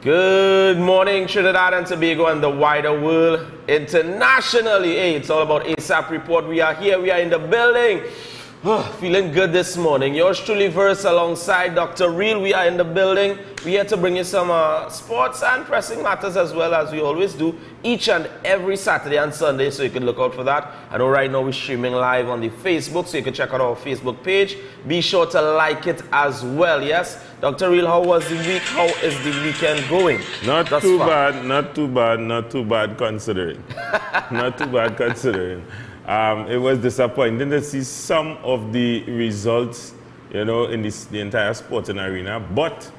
Good morning, Trinidad and Tobago and the wider world. Internationally, hey, it's all about A.S.A.P Report. We are here, we are in the building. Feeling good this morning. Yours truly, Verse, alongside Dr. Real. We are in the building. We're here to bring you some sports and pressing matters as well, as we always do each and every Saturday and Sunday, so you can look out for that. I know right now we're streaming live on the Facebook, so you can check out our Facebook page. Be sure to like it as well, yes? Dr. Real, how was the week? How is the weekend going? Not too bad, not too bad, not too bad considering. Not too bad considering. It was disappointing to see some of the results, you know, in the entire sporting arena. But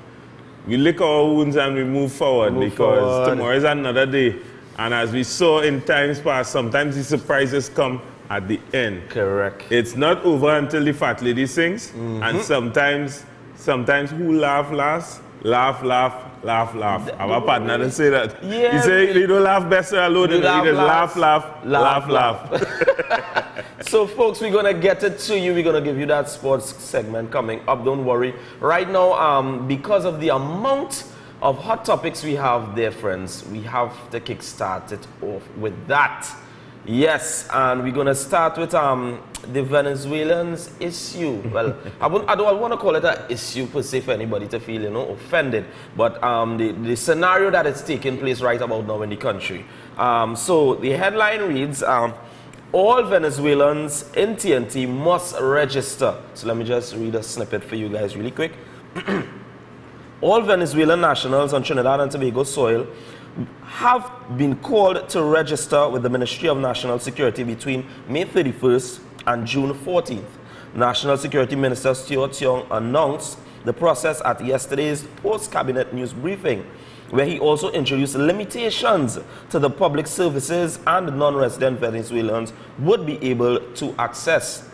we lick our wounds and we move forward because tomorrow is another day. And as we saw in times past, sometimes the surprises come at the end. Correct. It's not over until the fat lady sings. And sometimes who laugh last, laugh. Our partner doesn't say that. Yeah, he say they don't laugh best alone. They just laugh. So folks, we're gonna get it to you. We're gonna give you that sports segment coming up. Don't worry. Right now, because of the amount of hot topics we have there, friends, we have to kickstart it off with that. Yes, and we're gonna start with the Venezuelans issue. Well, I don't want to call it an issue per se for anybody to feel, you know, offended, but the scenario that is taking place right about now in the country. So the headline reads, all Venezuelans in TNT must register. So let me just read a snippet for you guys really quick. All Venezuelan nationals on Trinidad and Tobago soil have been called to register with the Ministry of National Security between May 31st and June 14th. National Security Minister Stuart Young announced the process at yesterday's post-cabinet news briefing, where he also introduced limitations to the public services and non-resident Venezuelans would be able to access.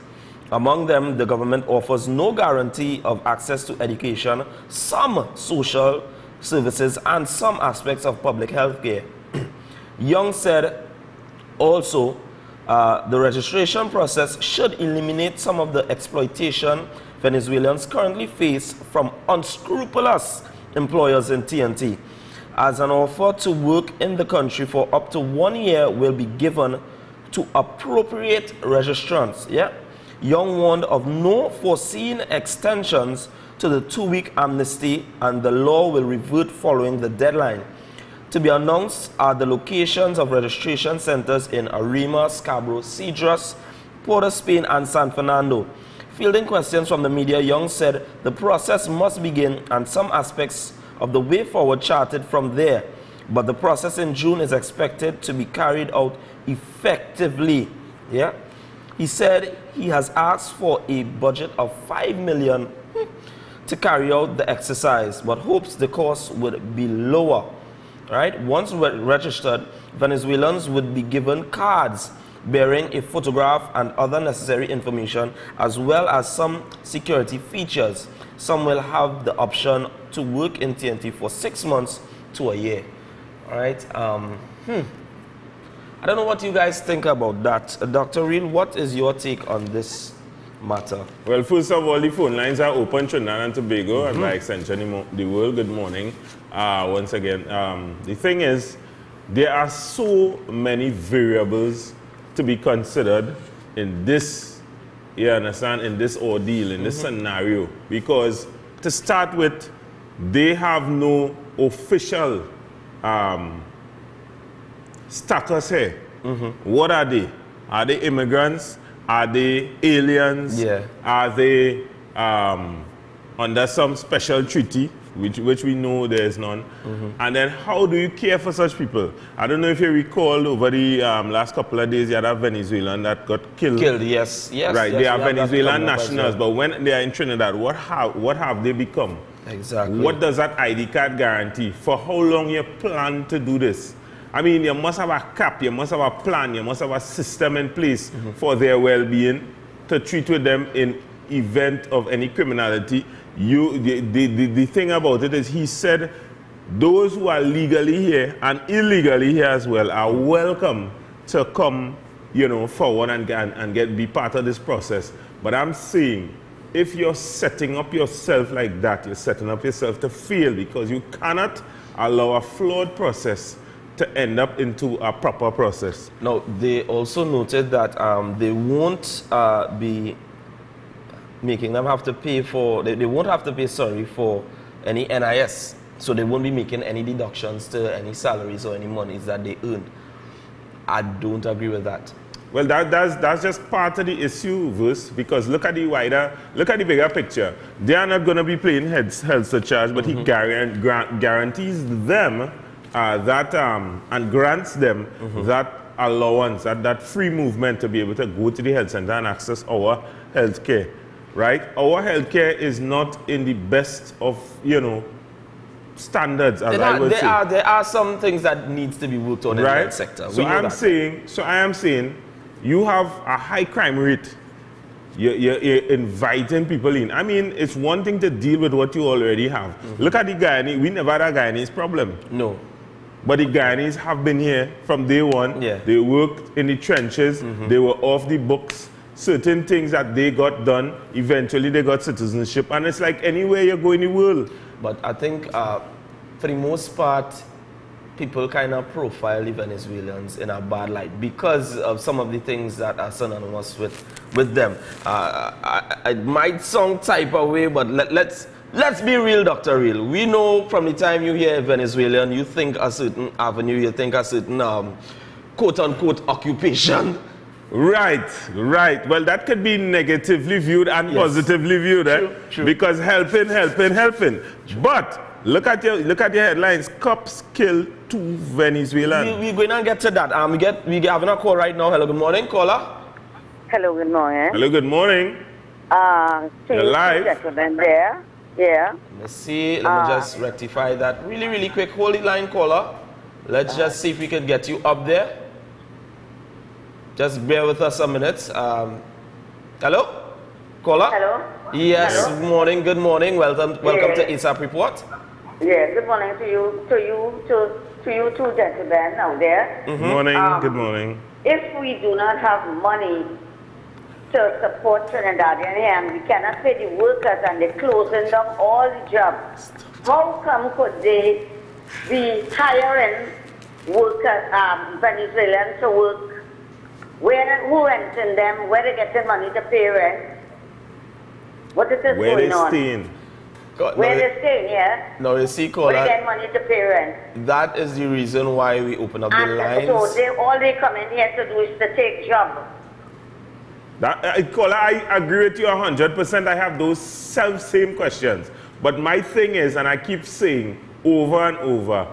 Among them, the government offers no guarantee of access to education, some social services, and some aspects of public health care. Young said also the registration process should eliminate some of the exploitation Venezuelans currently face from unscrupulous employers in TNT, as an offer to work in the country for up to 1 year will be given to appropriate registrants. Yeah? Young warned of no foreseen extensions to the 2-week amnesty, and the law will revert following the deadline. To be announced are the locations of registration centers in Arima, Scarborough, Cedros, Port of Spain, and San Fernando. Fielding questions from the media, Young said the process must begin and some aspects of the way forward charted from there, but the process in June is expected to be carried out effectively. Yeah? He said he has asked for a budget of $5 million to carry out the exercise, but hopes the cost would be lower. Right? Once registered, Venezuelans would be given cards bearing a photograph and other necessary information, as well as some security features. Some will have the option to work in TNT for 6 months to a year. All right? I don't know what you guys think about that. Dr. Real, what is your take on this matter? Well, first of all, the phone lines are open, Trinidad and Tobago, and by extension, the world. Good morning. Once again, the thing is, there are so many variables to be considered in this, you understand, in this ordeal, in this scenario. Because to start with, they have no official status here. What are they? Are they immigrants? Are they aliens? Yeah. Are they under some special treaty, which we know there is none? And then how do you care for such people? I don't know if you recall over the last couple of days, you had a Venezuelan that got killed. Yes. Right, yes, they are Venezuelan nationals, but when they are in Trinidad, what have they become? Exactly. What does that ID card guarantee? For how long you plan to do this? I mean, you must have a cap, you must have a plan, you must have a system in place for their well-being to treat with them in event of any criminality. The thing about it is, he said those who are legally here and illegally here as well are welcome to come, you know, forward and be part of this process. But I'm saying, if you're setting up yourself like that, you're setting up yourself to fail, because you cannot allow a flawed process to end up into a proper process. Now, they also noted that they won't be making them have to pay for, they won't have to pay, sorry, for any NIS. So they won't be making any deductions to any salaries or any monies that they earn. I don't agree with that. Well, that's just part of the issue, Verse, because look at the bigger picture. They are not going to be paying health surcharge, but he guarantees them that and grants them that allowance, that free movement to be able to go to the health center and access our health care, right? Our health care is not in the best of, standards, as I would say. There are some things that needs to be worked on in the health sector. So I am saying, you have a high crime rate. You're inviting people in. I mean, it's one thing to deal with what you already have. Look at the Guyanese. We never had a Guyanese problem. No. But the Guyanese have been here from day one. Yeah. They worked in the trenches. They were off the books. Certain things that they got done, eventually they got citizenship. And it's like anywhere you go in the world. But I think, for the most part, people kind of profile the Venezuelans in a bad light because of some of the things that are synonymous with them. It might sound type of way, but let's be real, Dr. Real. We know from the time you hear Venezuelan, you think a certain avenue, you think a certain quote-unquote occupation. Right. Well, that could be negatively viewed and positively viewed, True. Because helping. But look at your headlines. Cops kill 2 Venezuelans. We're going to get to that. We having a call right now. Hello, good morning, caller. Hello, good morning. Hello, good morning. You're live. Gentlemen there. Yeah. Let's see. Let me just rectify that really, really quick. Hold the line, caller. Let's just see if we can get you up there. Just bear with us a minute. Hello? Caller? Hello? Yes, Hello? Good morning. Welcome to A.S.A.P Report. Yeah, good morning to you two gentlemen out there. Good morning, good morning. If we do not have money to support Trinidadian here and we cannot pay the workers and they're closing down all the jobs, how come could they be hiring workers, Venezuelans to work? Who renting them? Where they getting money to pay rent? What is this going on? Where they staying, yeah? No, you see, caller. Where they get money to pay rent? That is the reason why we open up the lines. So all they come in here to do is to take job. Caller, I agree with you 100%. I have those same questions. But my thing is, and I keep saying over and over,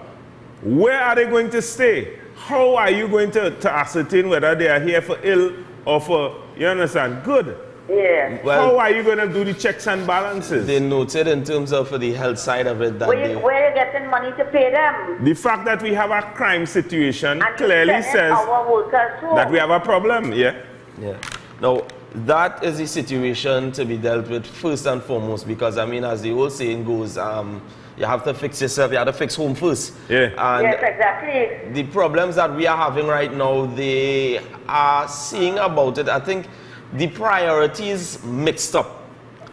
where are they going to stay? How are you going to ascertain whether they are here for ill or for, you understand, good? Yeah. Well, how are you going to do the checks and balances? They noted in terms of the health side of it that where are you getting money to pay them? The fact that we have a crime situation clearly says that we have a problem, yeah? Yeah. Now, that is the situation to be dealt with first and foremost because, I mean, as the old saying goes, you have to fix yourself, you have to fix home first. Yeah. And yes, exactly. the problems that we are having right now, they are seeing about it. I think the priorities mixed up.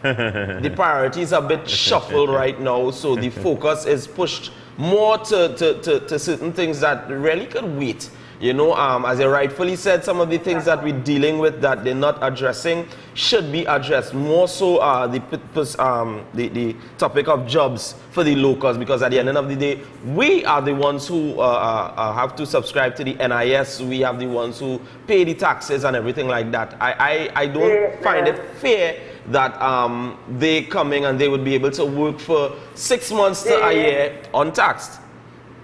The priorities are a bit shuffled right now, so the focus is pushed more to certain things that really could wait. You know, as you rightfully said, some of the things that we're dealing with that they're not addressing should be addressed. More so the topic of jobs for the locals, because at the end of the day, we are the ones who have to subscribe to the NIS. We have the ones who pay the taxes and everything like that. I don't find it fair that they coming and they would be able to work for 6 months to a year untaxed.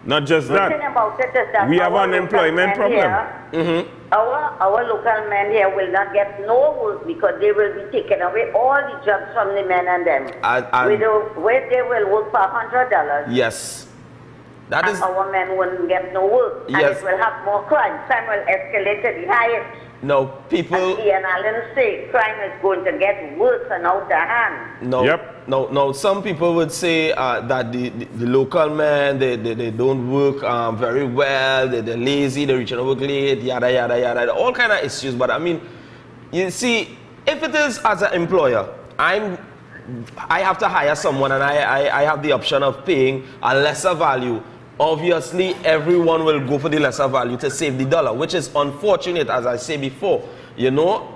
Not just that. We have an unemployment problem. Our local men here will not get no work because they will be taking away all the jobs from the men and them. Where they will work for $100. Yes. That is, our men wouldn't get no work. Yes. And it will have more crime. Crime will escalate to the highest. No, people. And Ian Allen say crime is going to get worse and out of hand. No. Yep. No. Some people would say that the local men they don't work very well. They're lazy. They're reaching work late. Yada yada yada. All kind of issues. But I mean, you see, if it is as an employer, I have to hire someone and I have the option of paying a lesser value obviously everyone will go for the lesser value to save the dollar, which is unfortunate, as I say before, you know.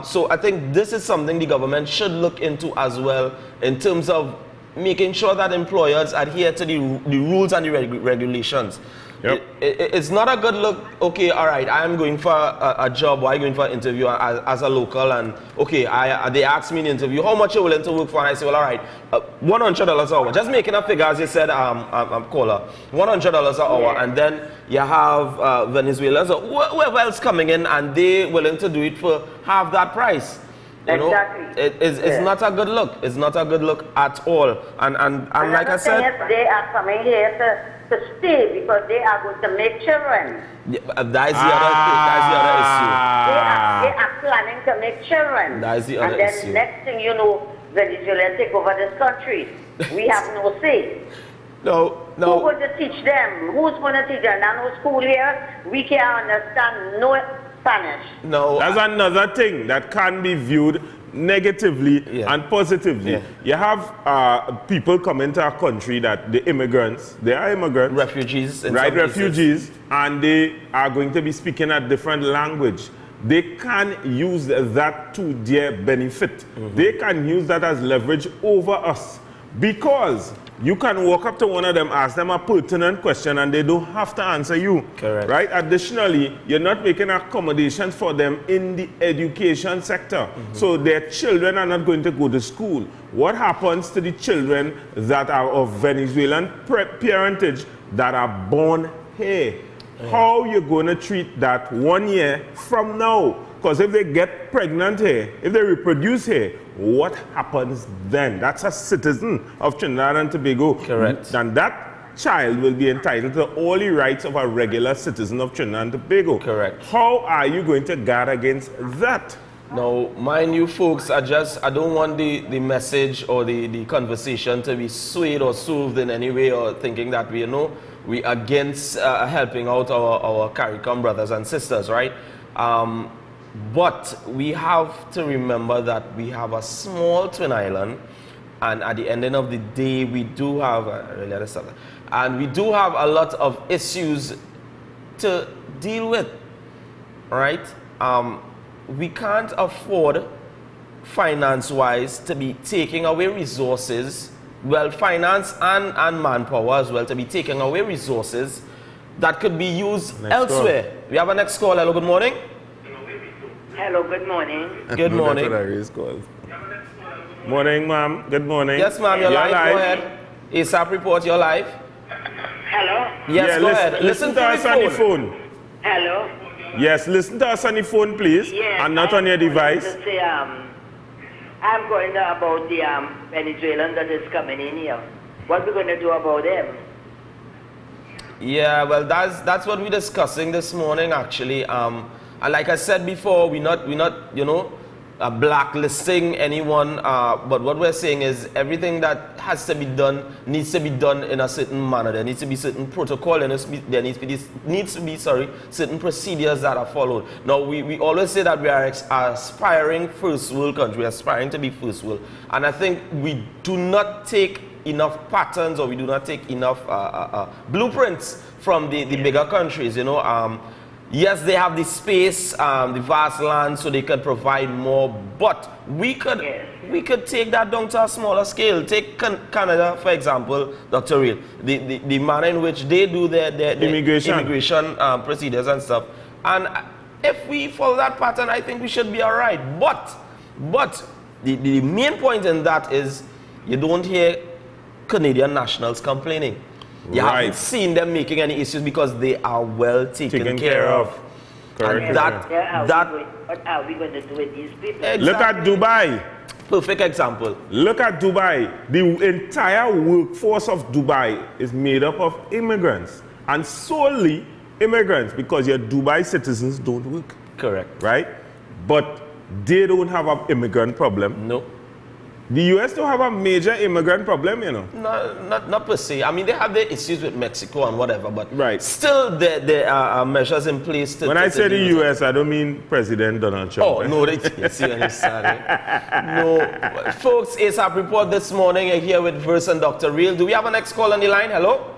So I think this is something the government should look into as well, in terms of making sure that employers adhere to the rules and the regulations. Yep. It's not a good look. Okay, all right, I am going for a job, or I'm going for an interview as a local, and okay, they ask me in the interview, how much you're willing to work for, and I say, well, all right, $100 an hour. Just making a figure, as you said, caller, $100 an hour, and then you have Venezuelans or whoever else coming in, and they willing to do it for half that price. You know, it's not a good look. It's not a good look at all. And like I said, they are coming here to stay because they are going to make children. Yeah, that is the other issue. They are planning to make children. That is the other issue. issue. And then next thing you know, Venezuela take over this country. We have no say. No. Who's going to teach them? Who's going to teach them? Now, no school here. We can't understand no Spanish. No. That's another thing that can be viewed negatively and positively. Yeah. You have people come into our country that they are immigrants. Refugees. Right, refugees, and they are going to be speaking a different language. They can use that to their benefit. They can use that as leverage over us, because you can walk up to one of them, ask them a pertinent question, and they don't have to answer you. Correct. Right? Additionally, you're not making accommodations for them in the education sector. So their children are not going to go to school. What happens to the children that are of Venezuelan parentage that are born here? How are you going to treat that 1 year from now? Because if they get pregnant here, if they reproduce here, what happens then? That's a citizen of Trinidad and Tobago. Correct. And that child will be entitled to all the rights of a regular citizen of Trinidad and Tobago. Correct. How are you going to guard against that? Now, mind you folks, I don't want the message or the conversation to be swayed or soothed in any way, or thinking that we against helping out our CARICOM brothers and sisters, right? But we have to remember that we have a small twin island, and at the ending of the day, we do have we do have a lot of issues to deal with, right? We can't afford, finance-wise, to be taking away resources, well, finance and manpower as well, to be taking away resources that could be used elsewhere. We have a next call. Hello, good morning. Hello, good morning. Good morning. Morning, ma'am. Good morning. Yes, ma'am, you're live. Go ahead. A.S.A.P Report, you're live. Hello? Yes, go ahead. Listen to us on the phone. Hello? Yes, listen to us on the phone, please, and not on your device. Say, I'm going about the Venezuelan that is coming in here. What are we going to do about them? Yeah, well, that's what we're discussing this morning, actually. And like I said before, we're not blacklisting anyone, but what we're saying is everything that has to be done needs to be done in a certain manner. There needs to be certain protocol, and there needs to be certain procedures that are followed. Now, we always say that we are aspiring first world country, we're aspiring to be first world, and I think we do not take enough patterns, or we do not take enough blueprints from the bigger countries, Yes, they have the space, the vast land, so they can provide more. But we could take that down to a smaller scale. Take Canada, for example, Dr. Real. The manner in which they do their immigration procedures and stuff. And if we follow that pattern, I think we should be all right. But the main point in that is you don't hear Canadian nationals complaining. You haven't seen them making any issues because they are well taken care of. Correct. And what are we going to do with these people? Exactly. Look at Dubai. Perfect example. Look at Dubai. The entire workforce of Dubai is made up of immigrants, and solely immigrants, because your Dubai citizens don't work. Correct. Right? But they don't have an immigrant problem. No. The US don't have a major immigrant problem, No, not per se. I mean, they have their issues with Mexico and whatever, but still there are measures in place to... When I say the US, I don't mean President Donald Trump. Oh, no, you see what I'm saying? No. Folks, A.S.A.P Report this morning. You're here with Verse and Dr. Real. Do we have a next call on the line? Hello?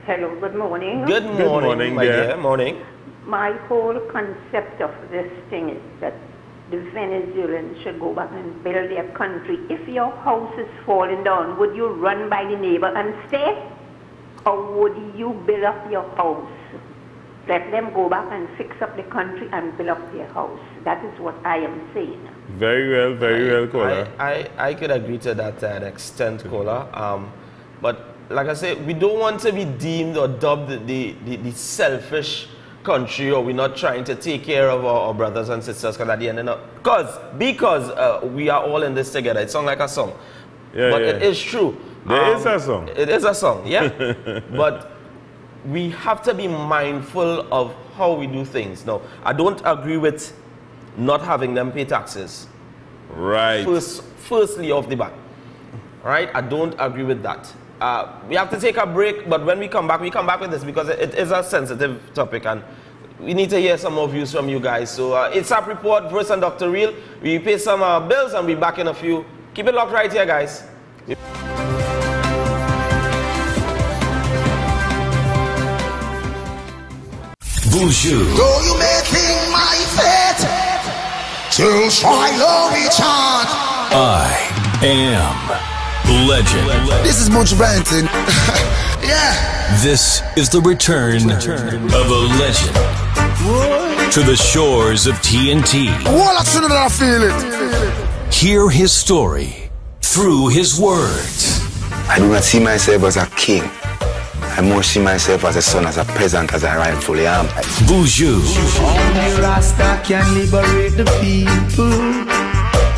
Hello, good morning. Good morning, my dear. Morning. My whole concept of this thing is that the Venezuelans should go back and build their country. If your house is falling down, would you run by the neighbor and stay? Or would you build up your house? Let them go back and fix up the country and build up their house. That is what I am saying. Very well, caller. I could agree to that to an extent, caller. But like I said, we don't want to be deemed or dubbed the selfish country, or we're not trying to take care of our brothers and sisters, because at the end of because we are all in this together. It sounds like a song, but it is true. There is a song. It is a song, yeah. But we have to be mindful of how we do things. Now, I don't agree with not having them pay taxes. Right. Firstly, off the bat. Right? I don't agree with that. We have to take a break, but when we come back with this because it is a sensitive topic and we need to hear some more views from you guys. So A.S.A.P Report, Verse and Dr. Real. We pay some bills and we'll be back in a few. Keep it locked right here, guys. Bonjour. Though you making my fate to swallow each other. I am legend. This is Munch Branton. Yeah. This is the return of a legend to the shores of TNT. Well, I shouldn't have feel it. Hear his story through his words. I do not see myself as a king. I more see myself as a son, as a peasant, as I rightfully am. Bonjour. Only Rasta can liberate the people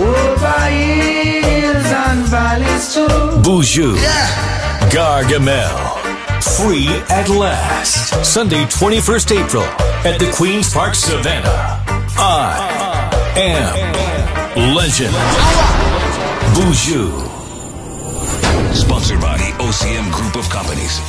over hills and valleys too. Bonjour. Yeah. Gargamel. Free at last. Sunday, 21st April at the Queen's Park Savannah. I am legend. Bonjour. Sponsored by the OCM Group of Companies.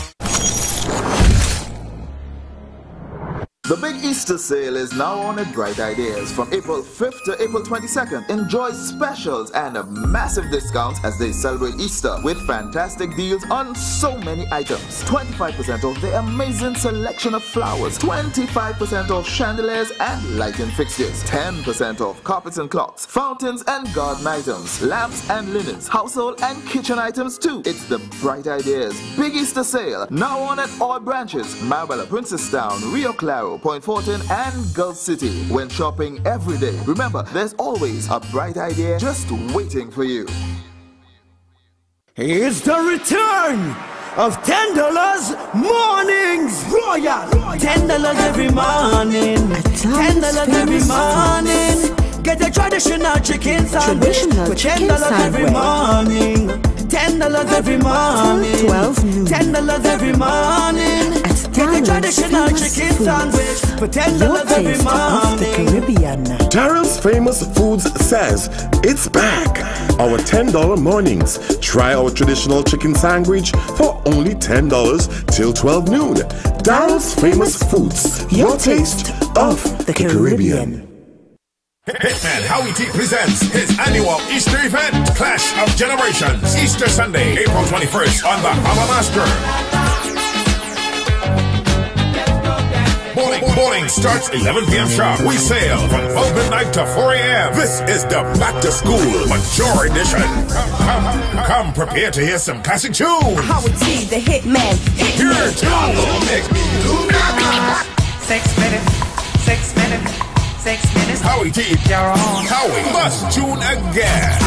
The big Easter sale is now on at Bright Ideas. From April 5th to April 22nd, enjoy specials and massive discounts as they celebrate Easter with fantastic deals on so many items. 25% off the amazing selection of flowers, 25% off chandeliers and lighting fixtures, 10% off carpets and clocks, fountains and garden items, lamps and linens, household and kitchen items too. It's the Bright Ideas Big Easter Sale, now on at all branches, Marbella, Princestown, Rio Claro, Point Fortin and Gulf City. When shopping every day, remember there's always a bright idea just waiting for you. It's the return of $10 mornings. Royal. $10 every morning. $10 every morning. Get a traditional chicken sandwich for $10 every morning. $10 every morning. 12 noon. $10 every morning. Get a traditional chicken sandwich for $10 every morning. The Caribbean. Daryl's Famous Foods says it's back. Our $10 mornings. Try our traditional chicken sandwich for only $10 till 12 noon. Daryl's Famous Foods. Your taste of the Caribbean. Hitman Howie T presents his annual Easter event, Clash of Generations, Easter Sunday, April 21st on the Harbor Master. Boarding starts 11 p.m. sharp. We sail from 12 midnight to 4 a.m. This is the Back to School Mature Edition. Come prepared to hear some classic tunes. Howie T, the Hitman. Here too. 6 minutes. 6 minutes. 6 minutes. Howie T. You're on. Howie must tune again.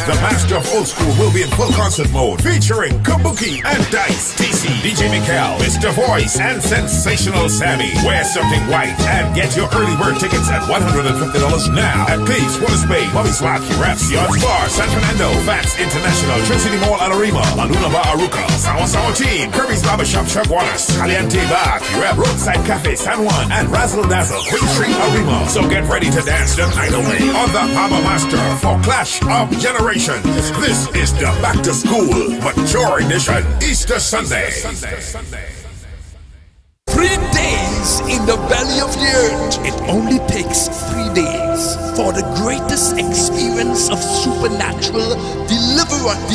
The master of old school will be in full concert mode, featuring Kabuki and Dice, TC, DJ Mikkel, Mr. Voice, and Sensational Sammy. Wear something white and get your early bird tickets at $150 now at Peace, Waters Bay, Bobby Swag, Raps, Yards Bar, San Fernando, Fats International, Trinity Mall, Alarima, Luna Bar, Aruca, Sawa Team, Kirby's Barbershop, Chuck Waters, Caliente Bar, Rap, Roadside Cafe, San Juan, and Razzle Dazzle, Queen Street, Arima. So get ready to dance the night away on the Harbor Master for Clash of Generations. This is the Back to School Mature Edition, Easter Sunday. 3 days in in the belly of the earth. It only takes 3 days for the greatest experience of supernatural deliverance.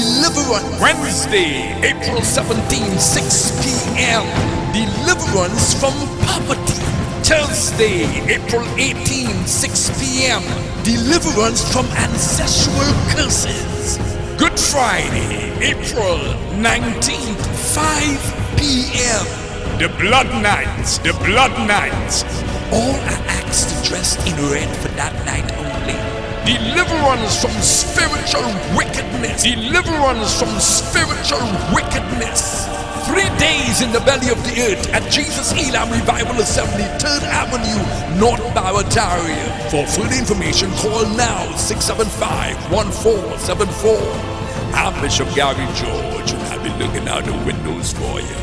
Wednesday, April 17, 6 p.m. Deliverance from poverty. Thursday, April 18, 6 p.m. Deliverance from ancestral curses. Good Friday, April 19th, 5 p.m. The Blood Nights. All are asked to dress in red for that night only. Deliverance from spiritual wickedness. 3 days in the belly of the earth at Jesus Elam Revival Assembly, 3rd Avenue, North Barataria. For further information, call now 675-1474. I'm Bishop Gary George, and I'll be looking out the windows for you.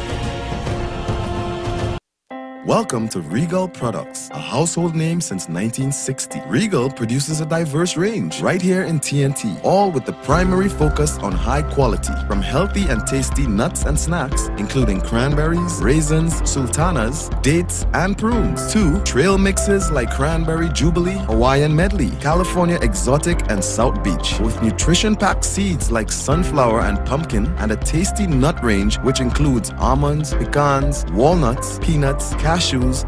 Welcome to Regal Products, a household name since 1960. Regal produces a diverse range right here in TNT, all with the primary focus on high quality. From healthy and tasty nuts and snacks, including cranberries, raisins, sultanas, dates, and prunes, to trail mixes like Cranberry Jubilee, Hawaiian Medley, California Exotic, and South Beach, with nutrition-packed seeds like sunflower and pumpkin, and a tasty nut range which includes almonds, pecans, walnuts, peanuts, cashews,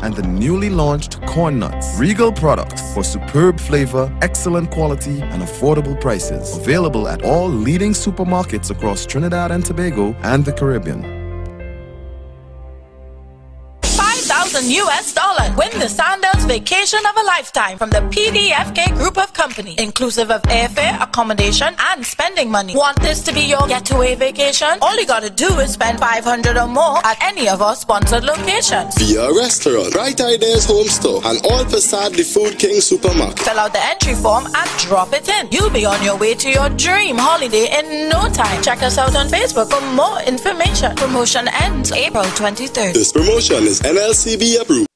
and the newly launched corn nuts. Regal Products for superb flavor, excellent quality, and affordable prices. Available at all leading supermarkets across Trinidad and Tobago and the Caribbean. $5,000. Win the Sandals Vacation of a Lifetime from the PDFK Group of Company, inclusive of airfare, accommodation, and spending money. Want this to be your getaway vacation? All you gotta do is spend $500 or more at any of our sponsored locations. Via restaurant, Bright Ideas Home Store, and all beside the Food King Supermarket. Fill out the entry form and drop it in. You'll be on your way to your dream holiday in no time. Check us out on Facebook for more information. Promotion ends April 23rd. This promotion is NLCB approved.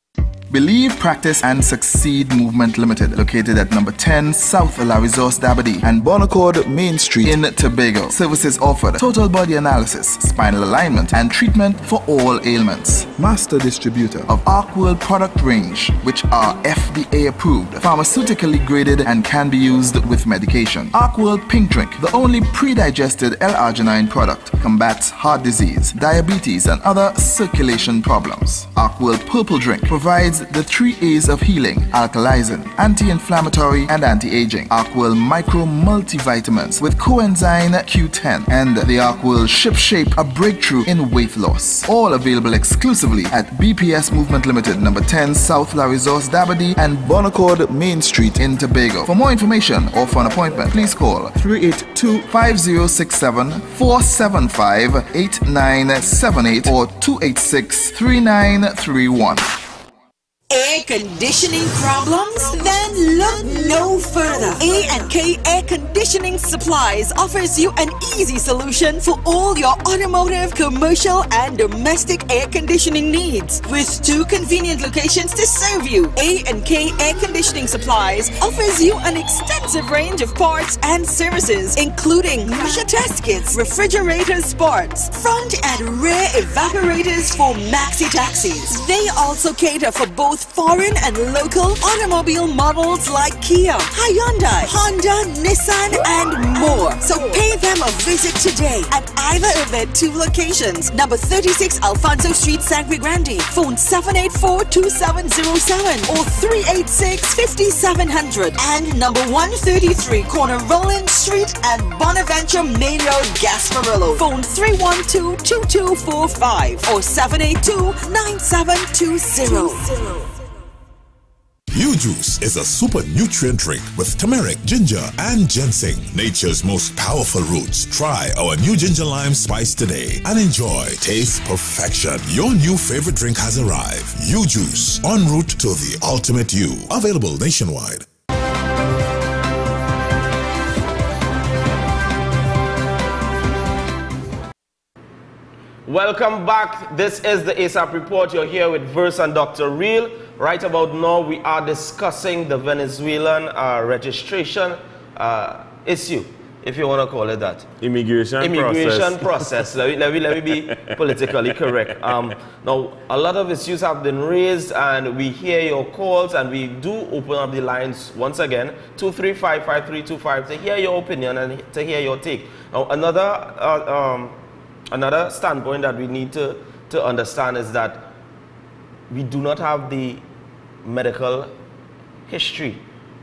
Believe, Practice and Succeed Movement Limited, located at number 10 South La Resource Dabadie and Bonaccord Main Street in Tobago. Services offered: total body analysis, spinal alignment, and treatment for all ailments. Master distributor of Arcworld product range, which are FDA approved, pharmaceutically graded, and can be used with medication. Arcworld Pink Drink, the only pre-digested L-arginine product, combats heart disease, diabetes, and other circulation problems. Arcworld Purple Drink provides the 3 A's of healing: alkalizing, anti-inflammatory, and anti-aging. Arcworld Micro Multivitamins with coenzyme Q10, and the Arcworld Ship Shape, a breakthrough in weight loss. All available exclusively at BPS Movement Limited, number 10 South La Resource Dabadie and Bonaccord Main Street in Tobago. For more information or for an appointment, please call 382-5067-475-8978 or 286-3931. Air conditioning problems? Then look no further. A&K Air Conditioning Supplies offers you an easy solution for all your automotive, commercial, and domestic air conditioning needs. With 2 convenient locations to serve you, A&K Air Conditioning Supplies offers you an extensive range of parts and services, including pressure test kits, refrigerator parts, front and rear evaporators for maxi taxis. They also cater for both foreign and local automobile models like Kia, Hyundai, Honda, Nissan, and more. So pay them a visit today at either of their 2 locations. Number 36 Alfonso Street, Sangre Grande. Phone 784-2707 or 386-5700. And number 133 Corner Roland Street and Bonaventure Main Road, Gasparillo. Phone 312-2245 or 782-9720. U-Juice is a super nutrient drink with turmeric, ginger, and ginseng, nature's most powerful roots. Try our new ginger lime spice today and enjoy taste perfection. Your new favorite drink has arrived. U-Juice, en route to the ultimate you. Available nationwide. Welcome back. This is the A.S.A.P Report. You're here with Verse and Dr. Real. Right about now, we are discussing the Venezuelan registration issue. if you want to call it that. Immigration process. let me be politically correct. Now, a lot of issues have been raised, and we hear your calls, and we do open up the lines once again, 235-5325, to hear your opinion and to hear your take. Now, another standpoint that we need to understand is that we do not have the medical history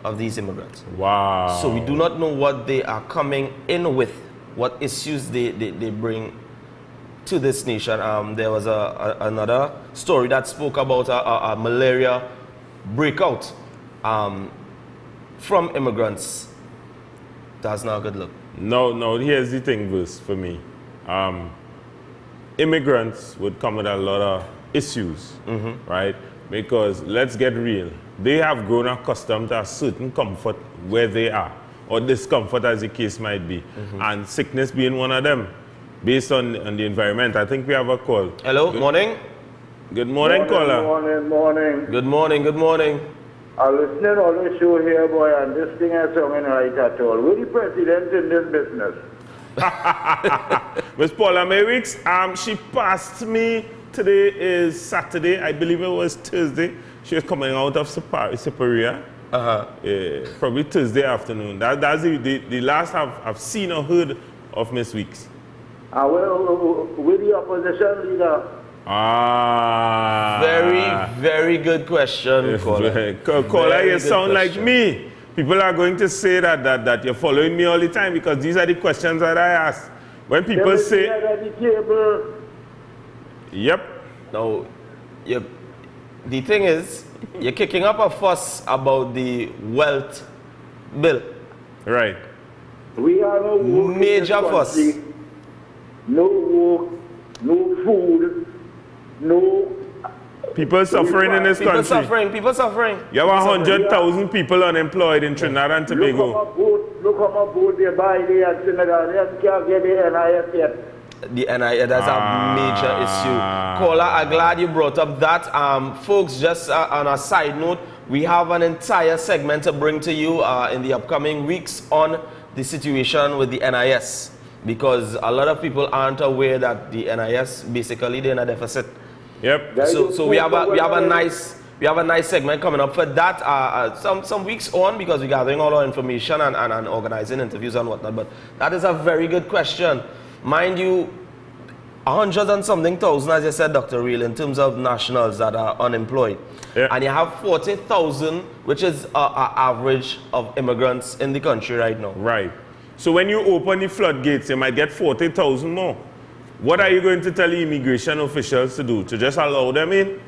of these immigrants. Wow. So we do not know what they are coming in with, what issues they bring to this nation. There was another story that spoke about a malaria breakout from immigrants. That's not a good look. No, here's the thing, Verse, for me. Immigrants would come with a lot of issues, right? Because let's get real. They have grown accustomed to a certain comfort where they are, or discomfort as the case might be, and sickness being one of them, based on the environment. I think we have a call. Hello, morning. Good morning, caller. Morning. Good morning. I'm listening on the show here, boy, and this thing is something right at all. We're the president in this business. Miss Paula Maywicks, she passed me. Today is Saturday. I believe it was Thursday. She was coming out of Superior. Probably Thursday afternoon. That's the last I've seen or heard of Miss Weeks. With the opposition leader. Very good question, caller. Caller, you sound like me. People are going to say that you're following me all the time, because these are the questions that I ask. When people say... Yep. Now, the thing is, you're kicking up a fuss about the wealth bill. Right. We are no work. Major fuss. No work, no food, no... People suffering in this country. People suffering. You have 100,000 people unemployed in Trinidad and Tobago. Look how much boat they buy there in Trinidad. They can't get the NIS yet. The NIS, that's a major issue. Caller, I'm glad you brought up that. Folks, just on a side note, we have an entire segment to bring to you in the upcoming weeks on the situation with the NIS, because a lot of people aren't aware that the NIS, basically, they're in a deficit. Yep. So we have a nice segment coming up for that some weeks on, because we're gathering all our information and organizing interviews and whatnot. But that is a very good question. Mind you, 100 and something thousand, as you said, Dr. Real, in terms of nationals that are unemployed. Yeah. And you have 40,000, which is an average of immigrants in the country right now. Right. So when you open the floodgates, you might get 40,000 more. What are you going to tell the immigration officials to do? To just allow them in?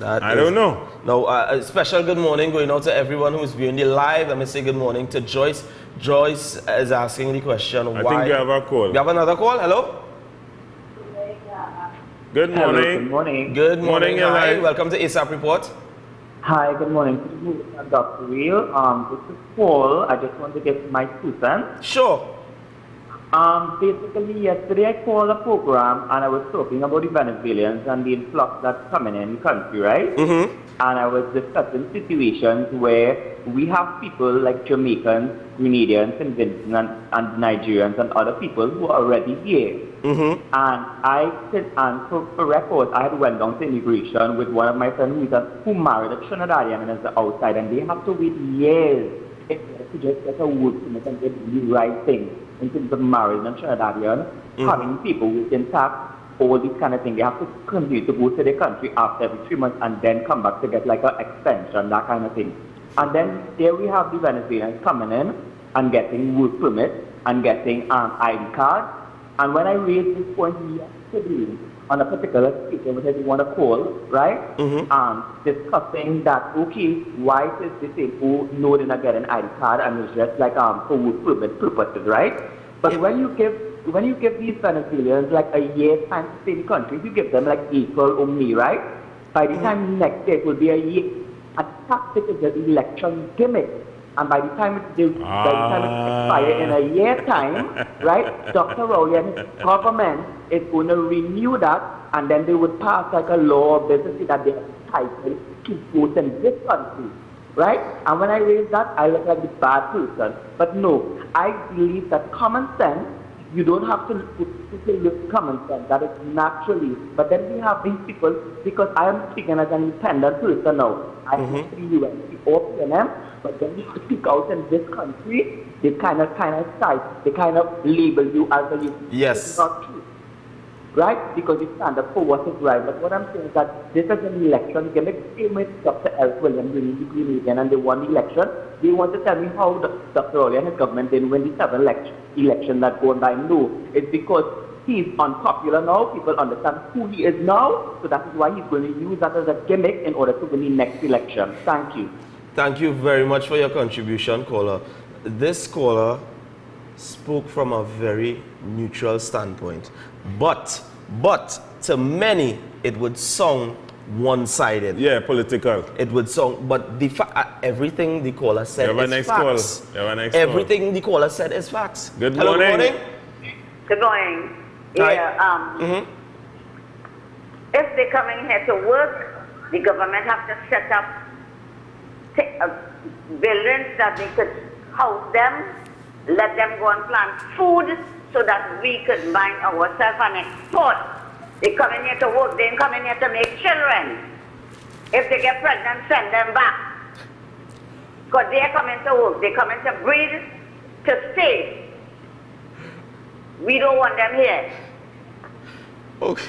I don't know. No, a special good morning going out to everyone who's viewing the live. Let me say good morning to Joyce. Joyce is asking the question, why... I think we have a call. We have another call? Hello? Good morning. Hello, good morning. Good morning. Hi, welcome to A.S.A.P Report. Hi, good morning. Dr. Real. This is Paul. I just want to get my 2 cents. Sure. Basically, yesterday I called a program and I was talking about the Venezuelans and the influx that's coming in the country, right? And I was discussing situations where we have people like Jamaicans, Grenadians, and Nigerians and other people who are already here. And I said, and for record, I had went down to immigration with one of my friends who married a Trinidadian and is outside, and they have to wait years to just get a work permit and get the right thing. In terms of marriage and Trinidadian, having people within tax, all these kind of things. They have to continue to go to their country after every 3 months and then come back to get like an extension, that kind of thing. And then there we have the Venezuelans coming in and getting work permits and getting ID cards. And when I raised this point yesterday on a particular speaker, which I didn't want to call, right? Discussing that, okay, why is this thing, oh, no, they're not getting ID card, and it's just like for work permit purposes, right? But when you give these Venezuelans like a year's time to stay in the country, you give them like April or May, right? By the time next year it will be a year. A tactic is an election gimmick. And by the time it expires in a year's time, right, Dr. Rowley and his government is going to renew that, and then they would pass like a law of business that they are entitled to vote in this country. right? And when I raise that, I look like the bad person. But no, I believe that common sense, you don't have to look common sense, that is naturally. But then we have these people, because I am speaking as an independent person now. I am the UNC or PNM, but then you speak out in this country, they kind of cite, they kind of label you as a yes. It's not true. Right? Because you stand up for what is right. But what I'm saying is that this is an election. You can make same with Dr. L. William winning the Grenadian and they won the election. They want to tell me how Dr. Ollie and his government didn't win the 7th election that going by. No, it's because he's unpopular now. People understand who he is now. So that is why he's going to use that as a gimmick in order to win the next election. Thank you. Thank you very much for your contribution, caller. This caller spoke from a very neutral standpoint. But to many, it would sound one-sided. Yeah, political. It would sound, but the everything the caller said is facts. Everything the caller said is facts. Good Hello, morning. Good morning. Yeah, if they come in here to work, the government have to set up buildings that they could house them, let them go and plant food, so that we could mind ourselves and export. They come in here to work, they ain't come in here to make children. If they get pregnant, send them back. Because they're coming to work, they come in to breed, to stay. We don't want them here. Okay.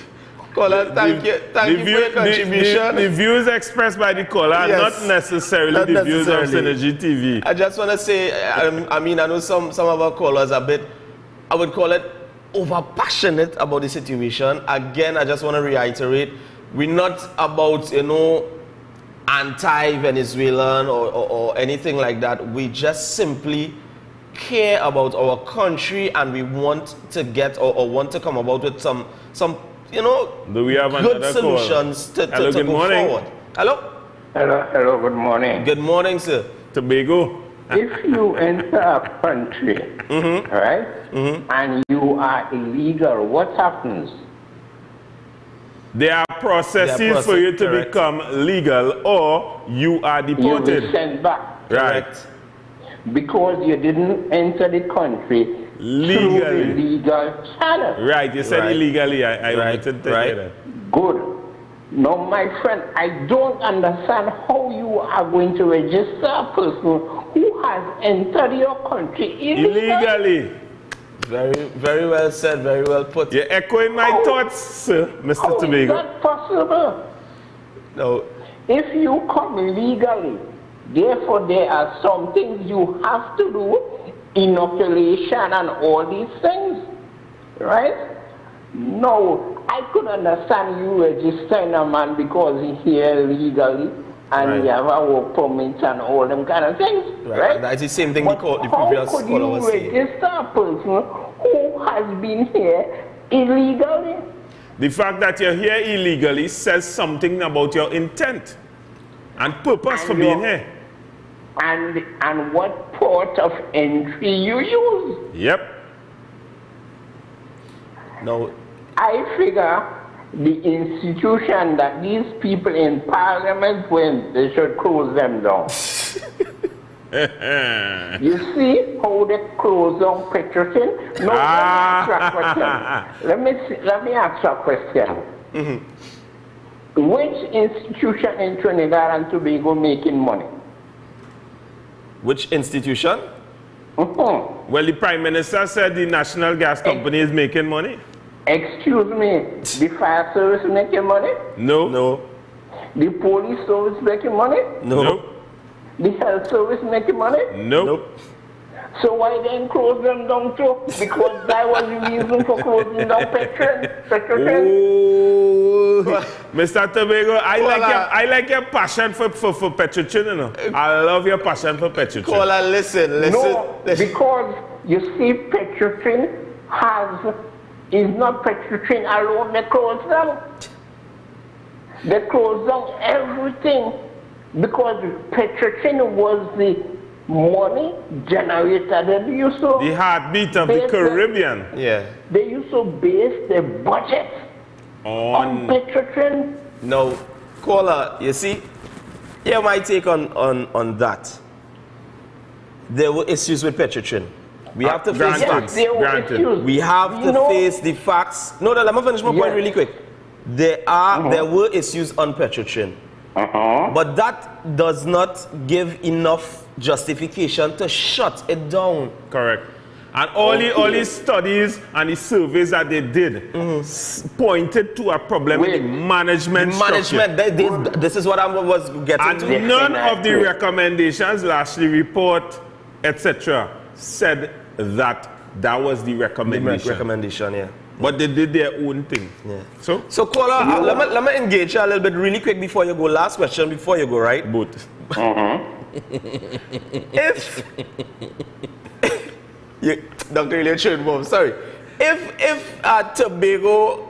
Caller, thank you for your contribution. The views expressed by the caller are not necessarily the views of Synergy TV. I just want to say, I mean, I know some of our callers are a bit, I would call it over-passionate about the situation. Again, I just want to reiterate, we're not about, you know, anti-Venezuelan or anything like that. We just simply care about our country and we want to get or want to come about with some you know, do we have good solutions to go forward. Hello? Hello, good morning. Good morning, sir. Tobago. If you enter a country, right, and you are illegal, what happens? There are processes for you to become legal or you are deported. You will send back. Right. Because you didn't enter the country legally. Through the legal channel. Right, you said illegally. I wanted to tell you that. Good. Now, my friend, I don't understand how you are going to register a person who has entered your country illegally. Very well said, very well put. You're echoing my thoughts, sir, Mr. How Tobago. is that possible? No. If you come legally, therefore there are some things you have to do, inoculation and all these things, right? No, I could understand you registering a man because he's here legally and he have a work permit and all them kind of things, right? That's the same thing the previous caller was saying. How could you register a person who has been here illegally? The fact that you're here illegally says something about your intent and purpose for being here. And what port of entry you use. Yep. No. I figure the institution that these people in parliament went, they should close them down. You see how they close down Petrochin? No, let me ask you a question. Which institution in Trinidad and Tobago making money? Which institution? Well, the Prime Minister said the National Gas Company is making money. Excuse me, the fire service making money? No. No. The police service making money? No. Nope. The health service making money? Nope. So why then close them down too? Because that was the reason for closing down Petrochin. Mr. Tobago, I like your passion for Petrochin, you know. I love your passion for Petrochin. Caller, listen. No, because you see Petrochin is not Petrochin alone, they close down. They close down everything because Petrochin was the money generator. They used to the heartbeat of the Caribbean. They used to base their budget on Petrochin. No, caller, you see, Here my take on that. There were issues with Petrotrin. We have to face facts. We have to face the facts. No, let me finish my point really quick. There were issues on Petrotrin. But that does not give enough justification to shut it down. Correct. And all the studies and the surveys that they did pointed to a problem with the management structure. This is what I was getting to. And none of the recommendations, lastly report, etc., said that was the recommendation. Yeah. But they did their own thing. Yeah. So caller, let me engage you a little bit really quick before you go. Last question before you go, right? Both. If Dr. Elliot Schoenbaum, sorry. If Tobago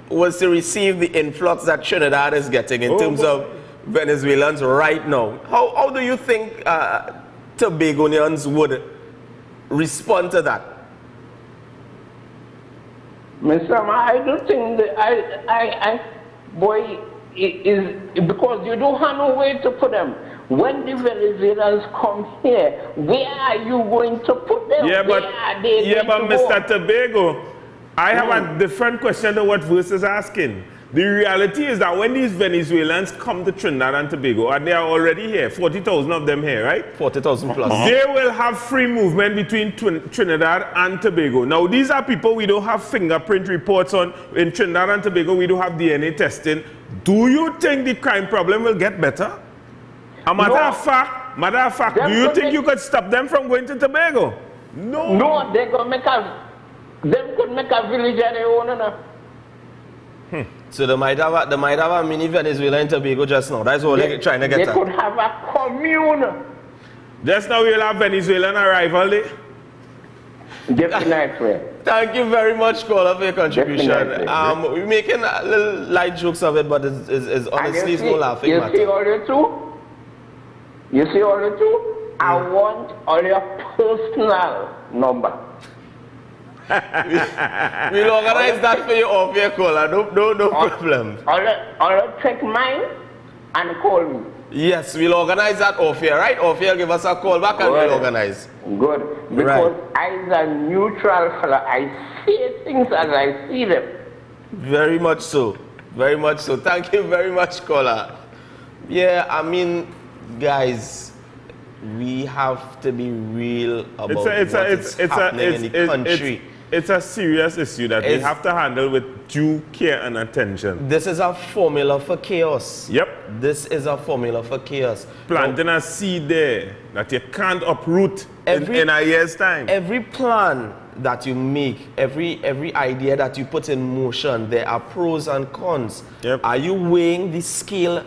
was to receive the influx that Trinidad is getting in terms of Venezuelans right now, how do you think Tobagonians would respond to that? Mr. I don't think that is because you don't have no way to put them. When the Venezuelans come here, where are you going to put them? But Mr. Tobago, I have a different question to what Verse is asking. The reality is that when these Venezuelans come to Trinidad and Tobago, and they are already here, 40,000 of them here, right? 40,000 plus. They will have free movement between Trinidad and Tobago. Now, these are people we don't have fingerprint reports on. In Trinidad and Tobago, we don't have DNA testing. Do you think the crime problem will get better? Matter of fact, do you think you could stop them from going to Tobago? No. No, they could make a village of their own. So they might have a mini Venezuela in Tobago just now. That's all they're trying to get at. They could have a commune. Just now we'll have Venezuelan arrival day. Definitely. Thank you very much, caller, for your contribution. We're making a little light jokes of it, but it's honestly no laughing matter. You see all the two? You see all the two? I want all your personal number. We'll organize that for you off your caller. No problem. I'll check mine and call me. Yes, we'll organize that off here, right? Off here, give us a call back and we'll organize. Good. Because as a neutral fella, I see things as I see them. Very much so. Very much so. Thank you very much, caller. Yeah, I mean, guys, we have to be real about what's happening in the country. It's a serious issue that we have to handle with due care and attention. This is a formula for chaos. Yep. This is a formula for chaos. Planting a seed there that you can't uproot in a year's time. Every plan that you make, every idea that you put in motion, there are pros and cons. Yep. Are you weighing the scale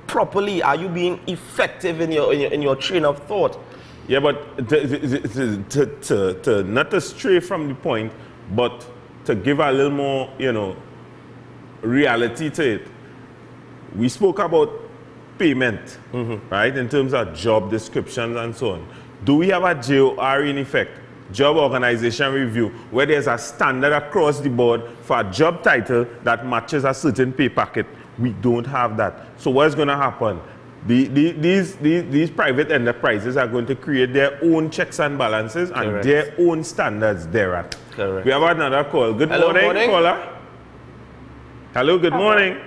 properly? Are you being effective in your train of thought? Yeah, but to not to stray from the point, but to give a little more, reality to it. We spoke about payment, right, in terms of job descriptions and so on. Do we have a JOR in effect, job organization review, where there's a standard across the board for a job title that matches a certain pay packet? We don't have that. So what's going to happen? These private enterprises are going to create their own checks and balances and their own standards thereat. Correct. We have another call. Good morning, caller. Hello, good morning.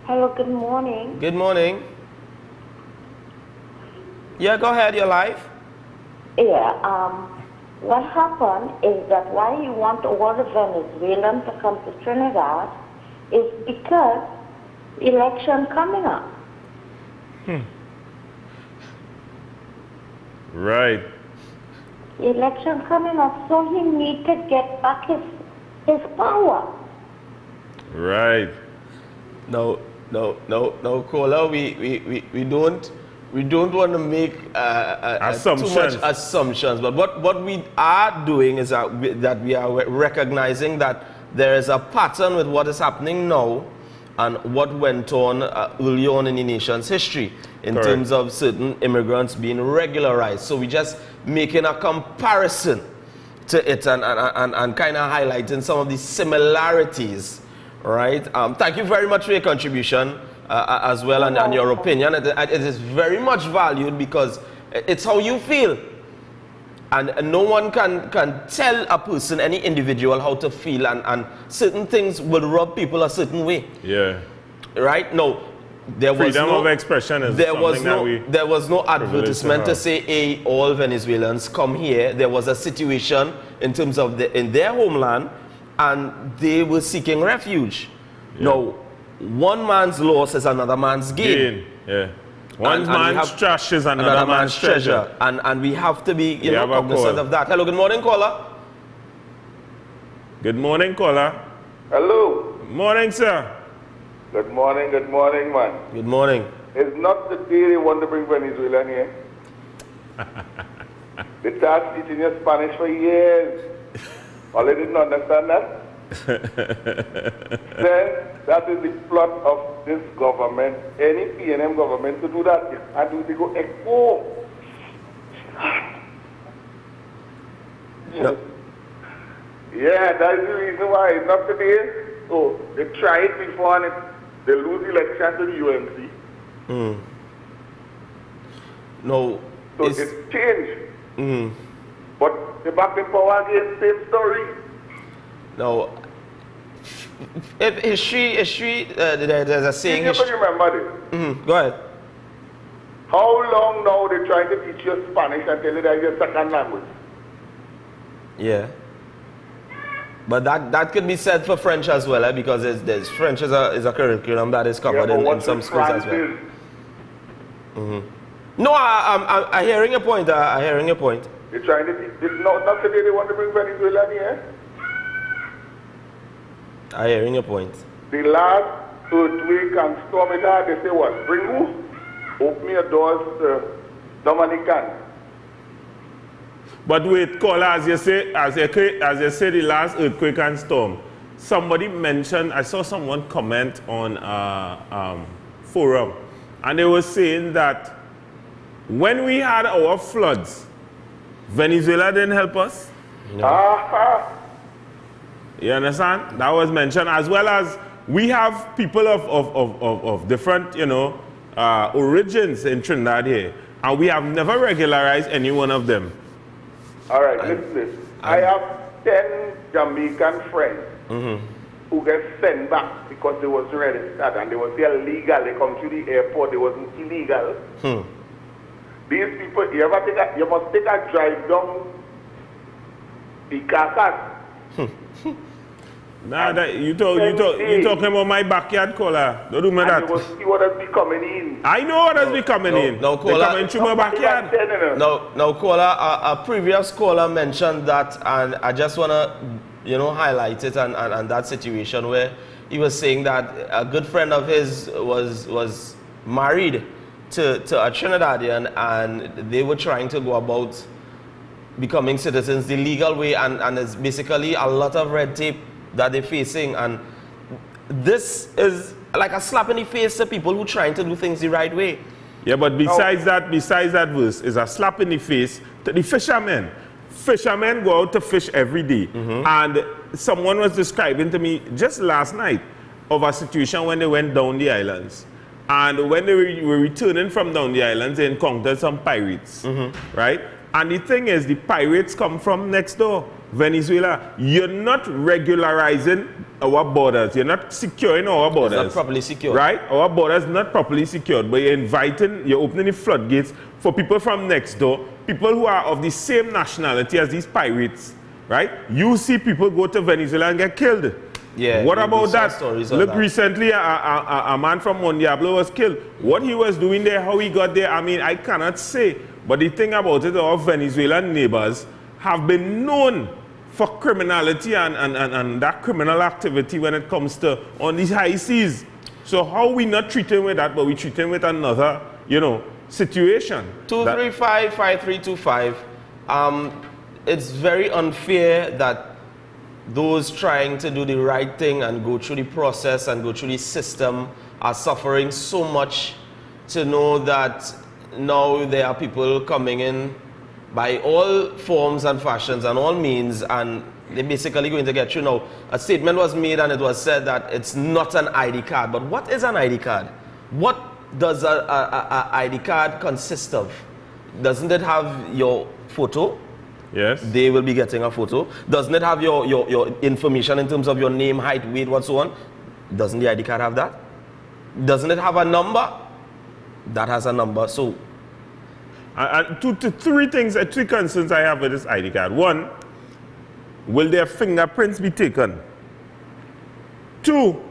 Hello, good morning. Good morning. Yeah, go ahead, you're live. Yeah, what happened is that why you want all the Venezuelans to come to Trinidad is because election coming up. Right. Election coming up, so he need to get back his power. Right. No, caller. We don't want to make assumptions. Too much assumptions. But what we are doing is that we are recognizing that there is a pattern with what is happening now and what went on early on in the nation's history in terms of certain immigrants being regularized. So we're just making a comparison to it and kind of highlighting some of the similarities, right? Thank you very much for your contribution. as well, and your opinion. It is very much valued because it's how you feel. And no one can tell a person, any individual, how to feel, and certain things will rub people a certain way. Yeah. Right? No. There was freedom of expression is there was no advertisement to say, hey, all Venezuelans come here. There was a situation in terms of in their homeland, and they were seeking refuge. Yeah. Now, one man's loss is another man's gain. Yeah. One man's trash is another man's treasure. And we have to be cognizant of that. Hello, good morning, caller. Good morning, caller. Hello. Morning, sir. Good morning, man. Good morning. It's not the day they want to bring Venezuelan here. They started teaching you Spanish for years. All they didn't understand that. Then that is the plot of this government, any PNM government to do that. And they go echo. No. Yeah, that is the reason why it's not today. So they tried before and they lose election to the UMC. No. So it's changed. But the back in power again, same story. No. If history, there's a saying. You can remember this. Go ahead. How long now they trying to teach you Spanish and tell you that it's your second language? Yeah. But that could be said for French as well, because there's French is a curriculum that is covered in some schools as well. No, I'm hearing your point. I'm hearing your point. They're trying to teach. Not today they want to bring Venezuela here. I'm hearing your point. The last earthquake and storm it had, they say what? Bring who? Open your doors to Dominican. But wait, caller, as you say, the last earthquake and storm, somebody mentioned, I saw someone comment on forum, and they were saying that when we had our floods, Venezuela didn't help us. No. You understand? That was mentioned, as well as we have people of different, origins in Trinidad here, and we have never regularized any one of them. All right, listen. I have 10 Jamaican friends who get sent back because they was registered and they was there legal. They come to the airport, they wasn't illegal. These people, you must take a drive down the Caracas. Nah, you talking about my backyard, caller. Don't do me that. You will see what has been coming in. I know what has been coming in. No, caller. They coming through my backyard. No, caller. A previous caller mentioned that, and I just wanna, highlight it and that situation where he was saying that a good friend of his was married to a Trinidadian, and they were trying to go about becoming citizens the legal way, and it's basically a lot of red tape that they're facing, and this is like a slap in the face to people who trying to do things the right way. Yeah, but besides that verse is a slap in the face to the fishermen. Fishermen go out to fish every day, and someone was describing to me just last night of a situation when they went down the islands, and when they were returning from down the islands, they encountered some pirates, right? And the thing is, the pirates come from next door, Venezuela. You're not regularizing our borders. You're not securing our borders. It's not properly secured. Right? Our borders not properly secured, but you're opening the floodgates for people from next door, people who are of the same nationality as these pirates, right? You see people go to Venezuela and get killed. Yeah. What about that? Look, recently a man from Mondiablo was killed. What he was doing there, how he got there, I mean, I cannot say. But the thing about it, our Venezuelan neighbors have been known for criminality and that criminal activity when it comes to on these high seas. So how we not treating with that, but we treating with another, situation. 235-5325. It's very unfair that those trying to do the right thing and go through the process and go through the system are suffering so much to know that now there are people coming in by all forms and fashions and all means, and they're basically going to get you. Now, a statement was made and it was said that it's not an ID card. But what is an ID card? What does a ID card consist of? Doesn't it have your photo? Yes. They will be getting a photo. Doesn't it have your information in terms of your name, height, weight, what so on? Doesn't the ID card have that? Doesn't it have a number? That has a number. So, three concerns I have with this ID card. One, will their fingerprints be taken? Two,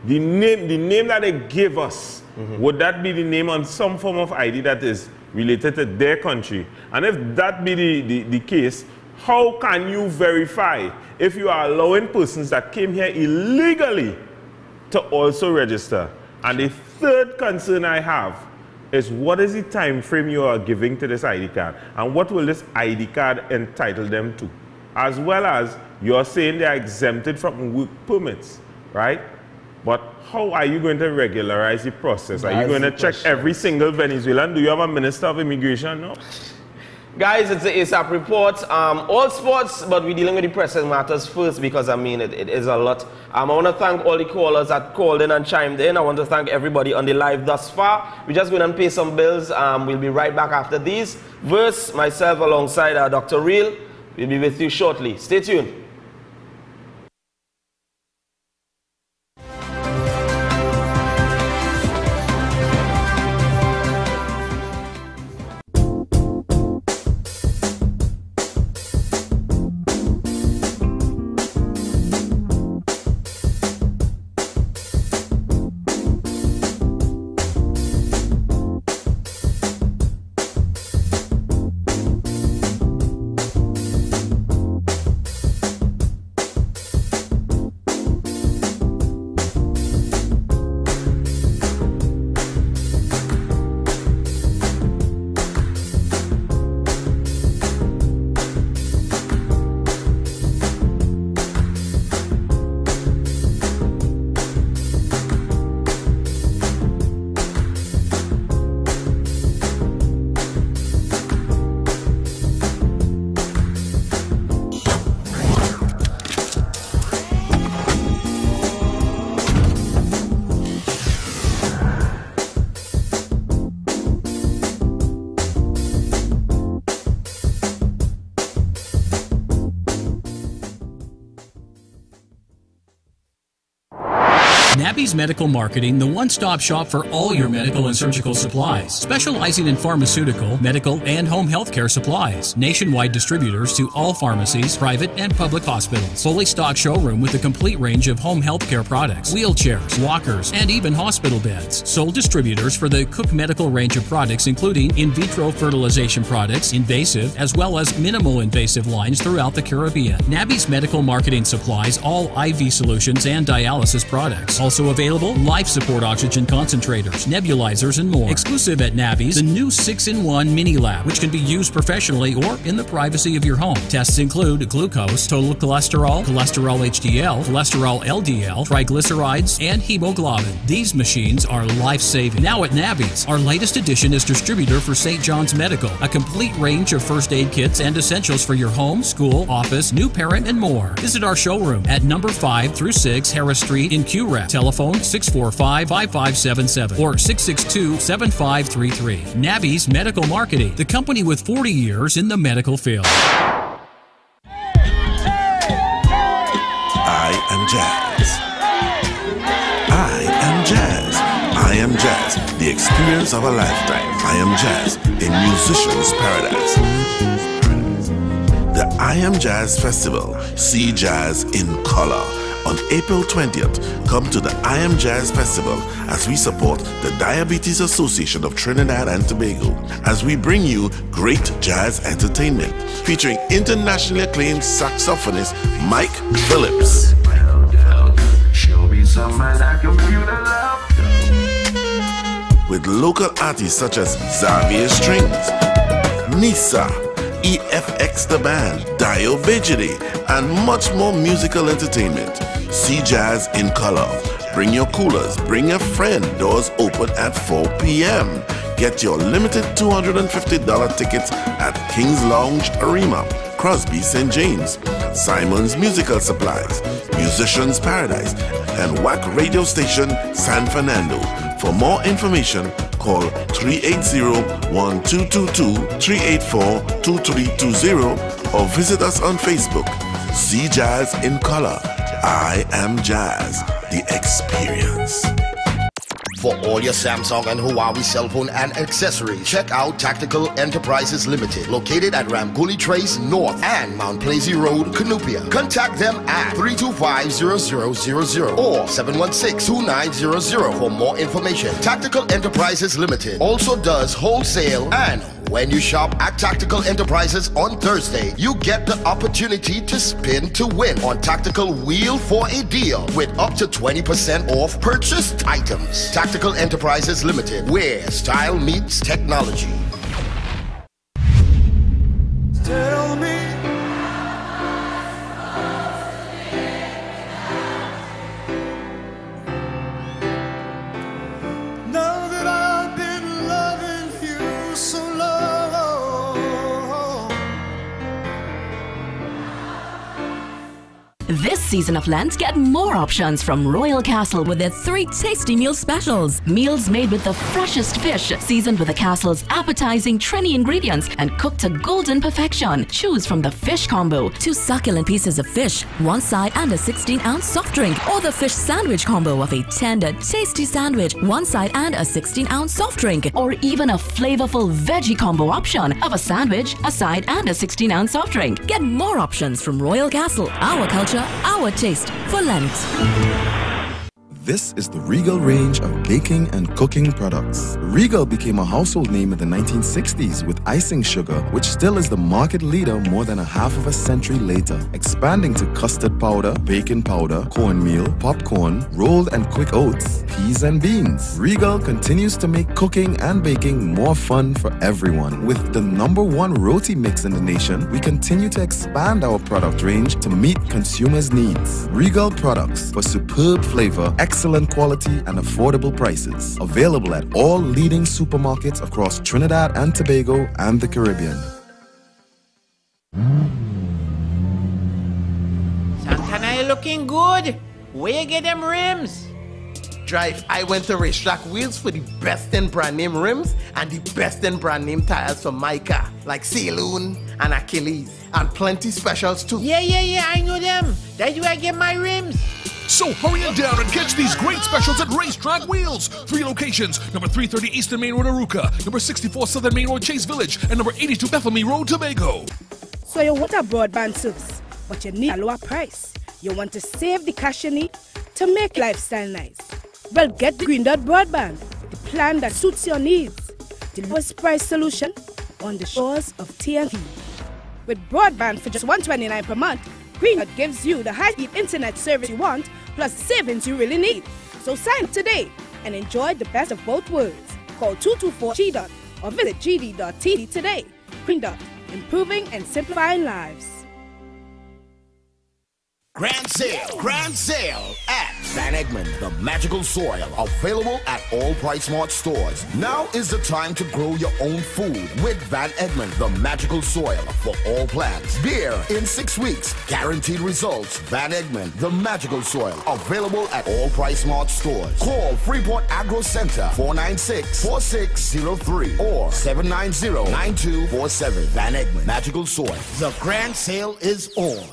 the name that they give us, would that be the name on some form of ID that is related to their country? And if that be the case, how can you verify if you are allowing persons that came here illegally to also register? And the third concern I have is, what is the time frame you are giving to this ID card? And what will this ID card entitle them to? As well as, you're saying they are exempted from work permits, right? But how are you going to regularize the process? Are you going to check every single Venezuelan? Do you have a minister of immigration? No? Guys, it's the A.S.A.P report. All sports, but we're dealing with the pressing matters first because, I mean, it is a lot. I want to thank all the callers that called in and chimed in. I want to thank everybody on the live thus far. We're just going to pay some bills. We'll be right back after these. Verse, myself, alongside Dr. Real. We'll be with you shortly. Stay tuned. Nabby's Medical Marketing, the one-stop shop for all your medical and surgical supplies, specializing in pharmaceutical, medical, and home healthcare supplies. Nationwide distributors to all pharmacies, private and public hospitals. Fully stocked showroom with a complete range of home healthcare products, wheelchairs, walkers, and even hospital beds. Sole distributors for the Cook Medical range of products, including in vitro fertilization products, invasive, as well as minimal invasive lines throughout the Caribbean. Nabby's Medical Marketing supplies all IV solutions and dialysis products. Also available, life support oxygen concentrators, nebulizers, and more. Exclusive at Nabby's, the new 6-in-1 mini lab, which can be used professionally or in the privacy of your home. Tests include glucose, total cholesterol, cholesterol HDL, cholesterol LDL, triglycerides, and hemoglobin. These machines are life-saving. Now at Nabby's, our latest addition is distributor for St. John's Medical, a complete range of first aid kits and essentials for your home, school, office, new parent, and more. Visit our showroom at number 5 through 6 Harris Street in QREC. Telephone 645-5577 or 662-7533. Nabby's Medical Marketing, the company with 40 years in the medical field. I am jazz. I am jazz. I am jazz, the experience of a lifetime. I am jazz, a musician's paradise. The I Am Jazz Festival. See jazz in color. On April 20th, come to the I Am Jazz Festival as we support the Diabetes Association of Trinidad and Tobago as we bring you great jazz entertainment featuring internationally acclaimed saxophonist Mike Phillips. With local artists such as Xavier Strings, Nisa, EFX The Band, Dio Bejide, and much more musical entertainment. See jazz in color. Bring your coolers, bring a friend. Doors open at 4 p.m. Get your limited $250 tickets at King's Lounge Arena, Crosby St. James, Simon's Musical Supplies, Musician's Paradise, and WAC Radio Station San Fernando. For more information, call 380-1222, 384-2320, or visit us on Facebook. See Jazz in color. I am Jazz, the experience. For all your Samsung and Huawei cell phone and accessories, check out Tactical Enterprises Limited, located at Ramguli Trace North and Mount Plaisy Road, Cunupia. Contact them at 325-0000 or 716-2900 for more information. Tactical Enterprises Limited also does wholesale, and when you shop at Tactical Enterprises on Thursday, you get the opportunity to spin to win on Tactical Wheel for a Deal with up to 20% off purchased items. Tactical Enterprises Limited, where style meets technology. Tell me. Now that I've been loving you so long. This season of Lent, get more options from Royal Castle with their 3 tasty meal specials. Meals made with the freshest fish, seasoned with the Castle's appetizing Trini ingredients and cooked to golden perfection. Choose from the fish combo, 2 succulent pieces of fish, 1 side and a 16-ounce soft drink, or the fish sandwich combo of a tender, tasty sandwich, 1 side and a 16-ounce soft drink, or even a flavorful veggie combo option of a sandwich, a side and a 16-ounce soft drink. Get more options from Royal Castle. Our culture, our taste for Lent. This is the Regal range of baking and cooking products. Regal became a household name in the 1960s with icing sugar, which still is the market leader more than a half of a century later, expanding to custard powder, baking powder, cornmeal, popcorn, rolled and quick oats, peas and beans. Regal continues to make cooking and baking more fun for everyone. With the #1 roti mix in the nation, we continue to expand our product range to meet consumers' needs. Regal products for superb flavor, excellent quality and affordable prices. Available at all leading supermarkets across Trinidad and Tobago and the Caribbean. Santana, you looking good. Where you get them rims? Drive, I went to Racetrack Wheels for the best in brand name rims and the best in brand name tires for my car, like Saloon and Achilles, and plenty specials too. Yeah, I know them. That's where I get my rims. So hurry on down and catch these great specials at Racetrack Wheels. 3 locations: number 330 Eastern Main Road, Aruca, number 64 Southern Main Road, Chase Village, and number 82 Bethany Road, Tobago. So you want a broadband service, but you need a lower price. You want to save the cash you need to make lifestyle nice. Well, get Green Dot Broadband, the plan that suits your needs. The lowest price solution on the shores of TNT. With broadband for just $129 per month, Green Dot gives you the high-speed internet service you want, plus savings you really need. So sign today and enjoy the best of both worlds. Call 224-GDOT or visit gd.tv today. Green Dot, improving and simplifying lives. Grand sale at Van Egmond, the magical soil, available at all PriceSmart stores. Now is the time to grow your own food with Van Egmond, the magical soil for all plants. Beer in 6 weeks, guaranteed results. Van Egmond, the magical soil, available at all PriceSmart stores. Call Freeport Agro Center 496-4603 or 790-9247. Van Egmond, magical soil. The grand sale is on.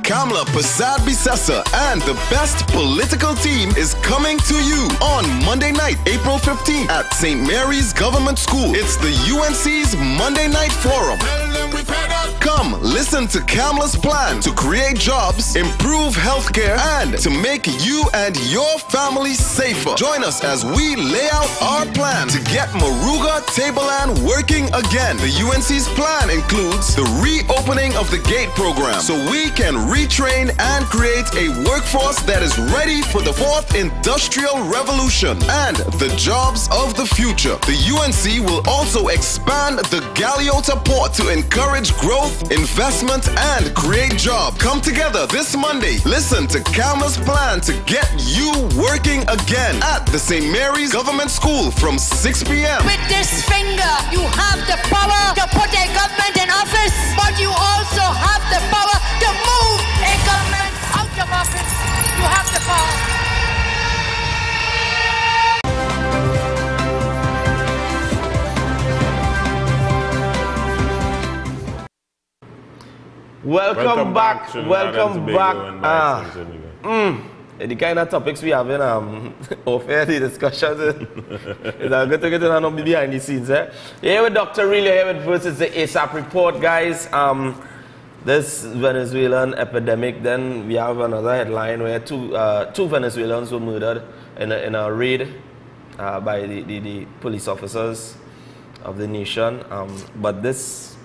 Kamla Persad-Bissessa and the best political team is coming to you on Monday night, April 15th at St. Mary's Government School. It's the UNC's Monday Night Forum. Come listen to Kamla's plan to create jobs, improve healthcare, and to make you and your family safer. Join us as we lay out our plan to get Maruga Tableland working again. The UNC's plan includes the reopening of the GATE program so we can retrain and create a workforce that is ready for the 4th Industrial Revolution and the jobs of the future. The UNC will also expand the Galeota port to encourage growth, investment, and create jobs. Come together this Monday. Listen to Kamla's plan to get you working again at the St. Mary's Government School from 6 p.m. With this finger, you have the power to put a government in office, but you also have the power to move a government out of office. You have the power. Welcome back. Trinidad and Tobago. The kind of topics we have in off-air discussions is good to get on behind the scenes. Here with Dr. Real, here with versus the A.S.A.P Report, guys. This Venezuelan epidemic, then we have another headline where two Venezuelans were murdered in a raid by the police officers of the nation. But this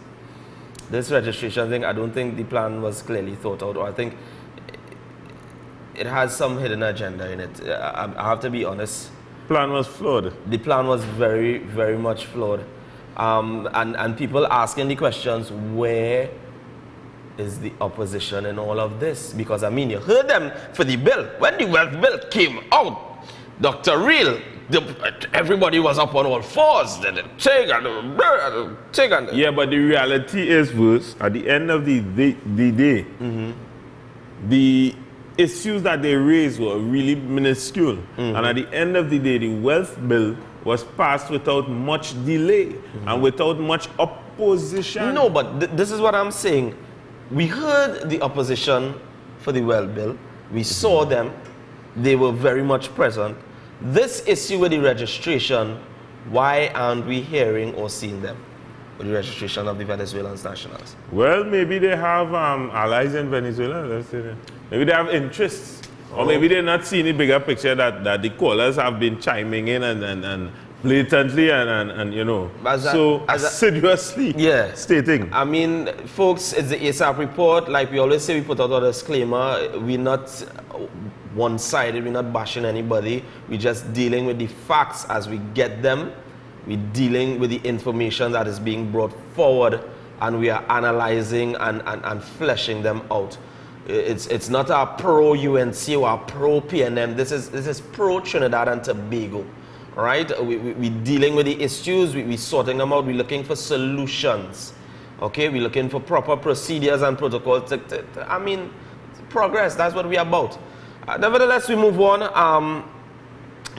registration thing, I don't think the plan was clearly thought out, or I think it has some hidden agenda in it. I have to be honest. Plan was flawed. The plan was very, very much flawed. And people asking the questions, where is the opposition in all of this? Because, I mean, you heard them for the bill. When the wealth bill came out, Dr. Real, everybody was up on all fours. Yeah, but the reality is, Verse, at the end of the day, the issues that they raised were really minuscule. And at the end of the day, the wealth bill was passed without much delay and without much opposition. No, but this is what I'm saying. We heard the opposition for the wealth bill. We saw them. They were very much present. This issue with the registration, why aren't we hearing or seeing them with the registration of the Venezuelan nationals? Well, maybe they have allies in Venezuela, let's say that. Maybe they have interests. Or maybe they're not seeing the bigger picture that the callers have been chiming in and blatantly and you know, assiduously stating. I mean, folks, it's the A.S.A.P Report. Like we always say, we put out a disclaimer. We're not one-sided. We're not bashing anybody. We're just dealing with the facts as we get them. We're dealing with the information that is being brought forward, and we are analyzing and fleshing them out. It's not a pro-UNC or a pro-PNM. This is pro-Trinidad and Tobago, right? We're dealing with the issues. We're sorting them out. We're looking for solutions, okay? We're looking for proper procedures and protocols. I mean, progress, that's what we're about. Nevertheless, we move on.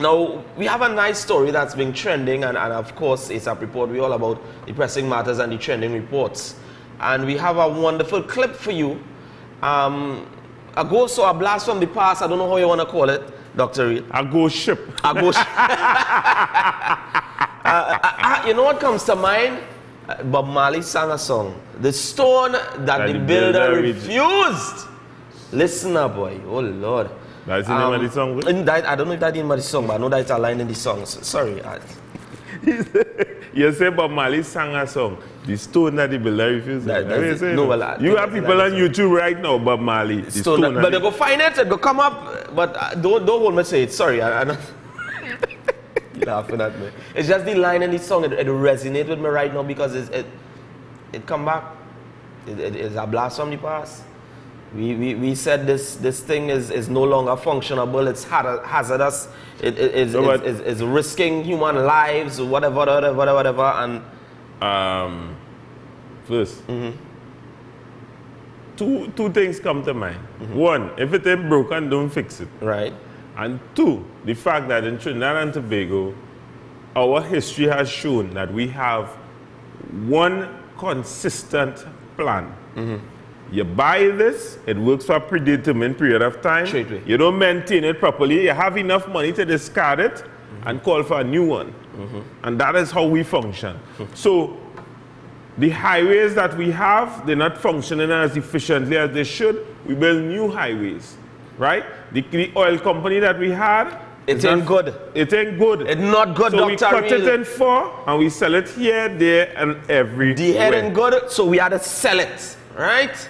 Now, we have a nice story that's been trending, and of course, A.S.A.P Report, we're all about the pressing matters and the trending reports. And we have a wonderful clip for you. A ghost or a blast from the past, I don't know how you want to call it, Dr. Reed. A ghost ship. A ghost ship. You know what comes to mind? Bob Marley sang a song. The stone that the builder refused. Listen up, boy. Oh, Lord. That's the name of the song? I don't know if that's the name of the song, but I know that it's a line in the song. So, sorry. You say Bob Marley sang a song. The stone that the builder refused. You have people on YouTube right now, Bob Marley. The stone but they go find it, they go come up, but don't hold me say it. Sorry, I don't. You're laughing at me. It's just the line in the song. It resonates with me right now because it come back. It's a blast from the past. We said this thing is no longer functionable. It's hazardous. It's risking human lives, whatever. And first, two things come to mind. One, if it ain't broken, don't fix it. Right. And two, the fact that in Trinidad and Tobago, our history has shown that we have one consistent plan. You buy this, it works for a predetermined period of time. You don't maintain it properly. You have enough money to discard it and call for a new one. And that is how we function. So the highways that we have, they're not functioning as efficiently as they should. We build new highways, right? The oil company that we had, it ain't good. It ain't good. It's not good, so Dr. we cut it in four and we sell it here, there, and everywhere. The head ain't good, so we had to sell it, right?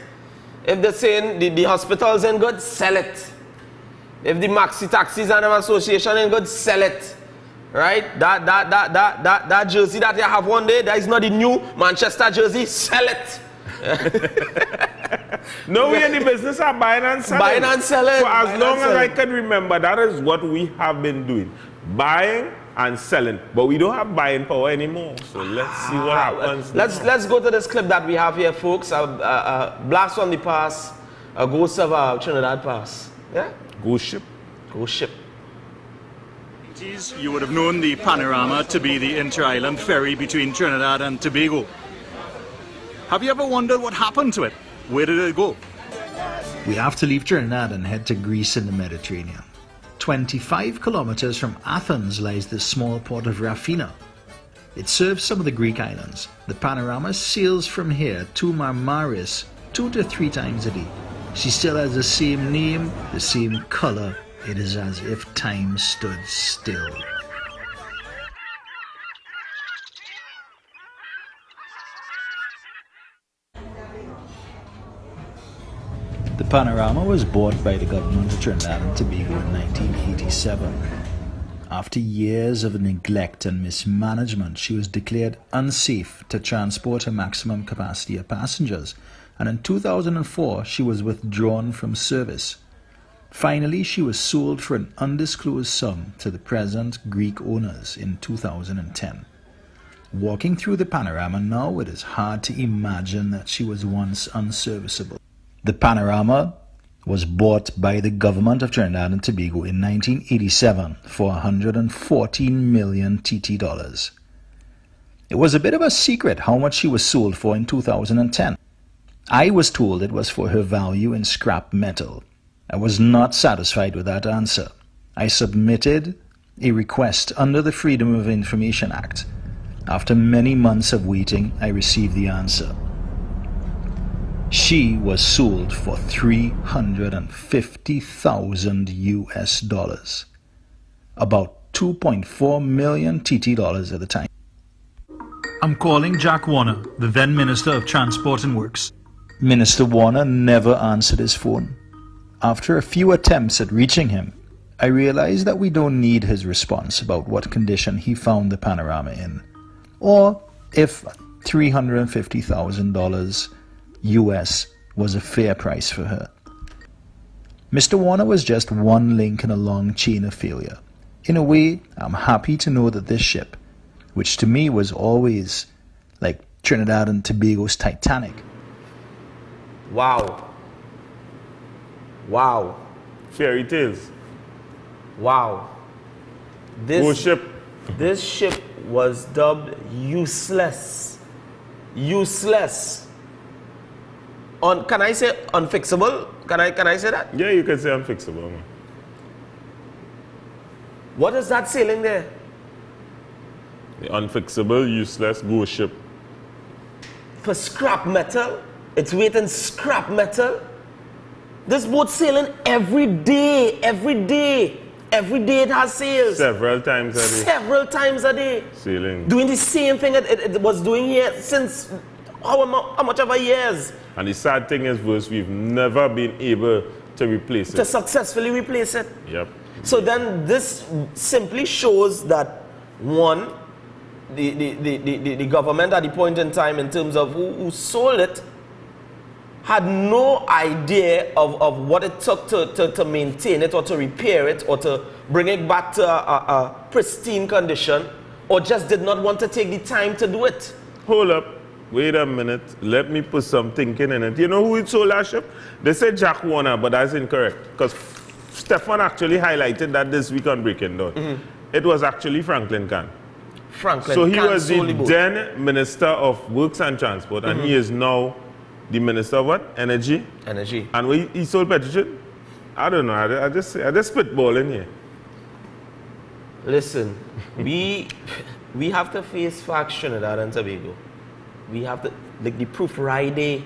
If they're saying the hospitals ain't good, sell it. If the Maxi Taxis and Association ain't good, sell it. Right? That jersey that you have one day, that is not the new Manchester jersey, sell it. No, we in the business of buying and selling. Buying and selling. For as long as I can remember, that is what we have been doing. Buying and selling. But we don't have buying power anymore. So let's see what happens. Let's go to this clip that we have here, folks. Blast from the past. A ghost of Trinidad Pass. Yeah? Ghost ship. Ghost ship. You would have known the Panorama to be the inter-island ferry between Trinidad and Tobago. Have you ever wondered what happened to it? Where did it go? We have to leave Trinidad and head to Greece in the Mediterranean. 25 kilometers from Athens lies the small port of Rafina. It serves some of the Greek islands. The panorama sails from here to Marmaris 2 to 3 times a day. She still has the same name, the same color. It is as if time stood still. The panorama was bought by the government of Trinidad and Tobago in 1987. After years of neglect and mismanagement, she was declared unsafe to transport a maximum capacity of passengers, and in 2004 she was withdrawn from service. Finally, she was sold for an undisclosed sum to the present Greek owners in 2010. Walking through the panorama now, it is hard to imagine that she was once unserviceable. The panorama was bought by the government of Trinidad and Tobago in 1987 for 114 million TT dollars. It was a bit of a secret how much she was sold for in 2010. I was told it was for her value in scrap metal. I was not satisfied with that answer. I submitted a request under the Freedom of Information Act. After many months of waiting, I received the answer. She was sold for $350,000 US dollars, about 2.4 million TT dollars at the time. I'm calling Jack Warner, the then Minister of Transport and Works. Minister Warner never answered his phone. After a few attempts at reaching him, I realized that we don't need his response about what condition he found the panorama in, or if $350,000 US was a fair price for her. Mr. Warner was just one link in a long chain of failure. In a way, I'm happy to know that this ship, which to me was always like Trinidad and Tobago's Titanic. Wow. Wow. Fairy tales. Wow. This ship was dubbed useless. Useless. Can I say unfixable? Can I say that? Yeah, you can say unfixable, man. What is that sailing there? The unfixable, useless ghost ship. For scrap metal? It's waiting scrap metal? This boat sailing every day. Every day it has sails. Several times a day. Several times a day. Sailing. Doing the same thing it was doing here since how much ever years. And the sad thing is, we've never been able to replace it. To successfully replace it. Yep. So then this simply shows that, one, the government at the point in time in terms of who sold it had no idea of what it took to maintain it or to repair it or to bring it back to a pristine condition, or just did not want to take the time to do it. Hold up. Wait a minute. Let me put some thinking in it. You know who sold that ship? They said Jack Warner, but that's incorrect. Because Stefan actually highlighted that this week on Breaking Down. It was actually Franklin Kahn. So he was the then Minister of Works and Transport, and he is now the Minister of what? Energy. Energy. And he sold Petrogen? I don't know. I just spitball in here. Listen, we have to face facts, Trinidad and Tobago. We have to, like the proof right there.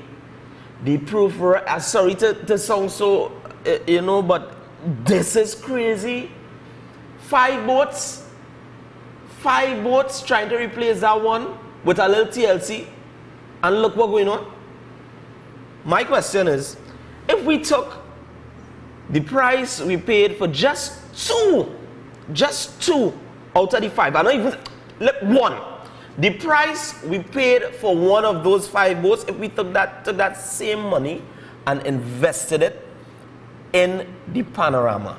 The proof, sorry to sound so, but this is crazy. 5 boats trying to replace that one with a little TLC, and look what's going on. My question is, if we took the price we paid for just two out of the 5, I don't even, one. The price we paid for one of those 5 boats, if we took that same money and invested it in the panorama.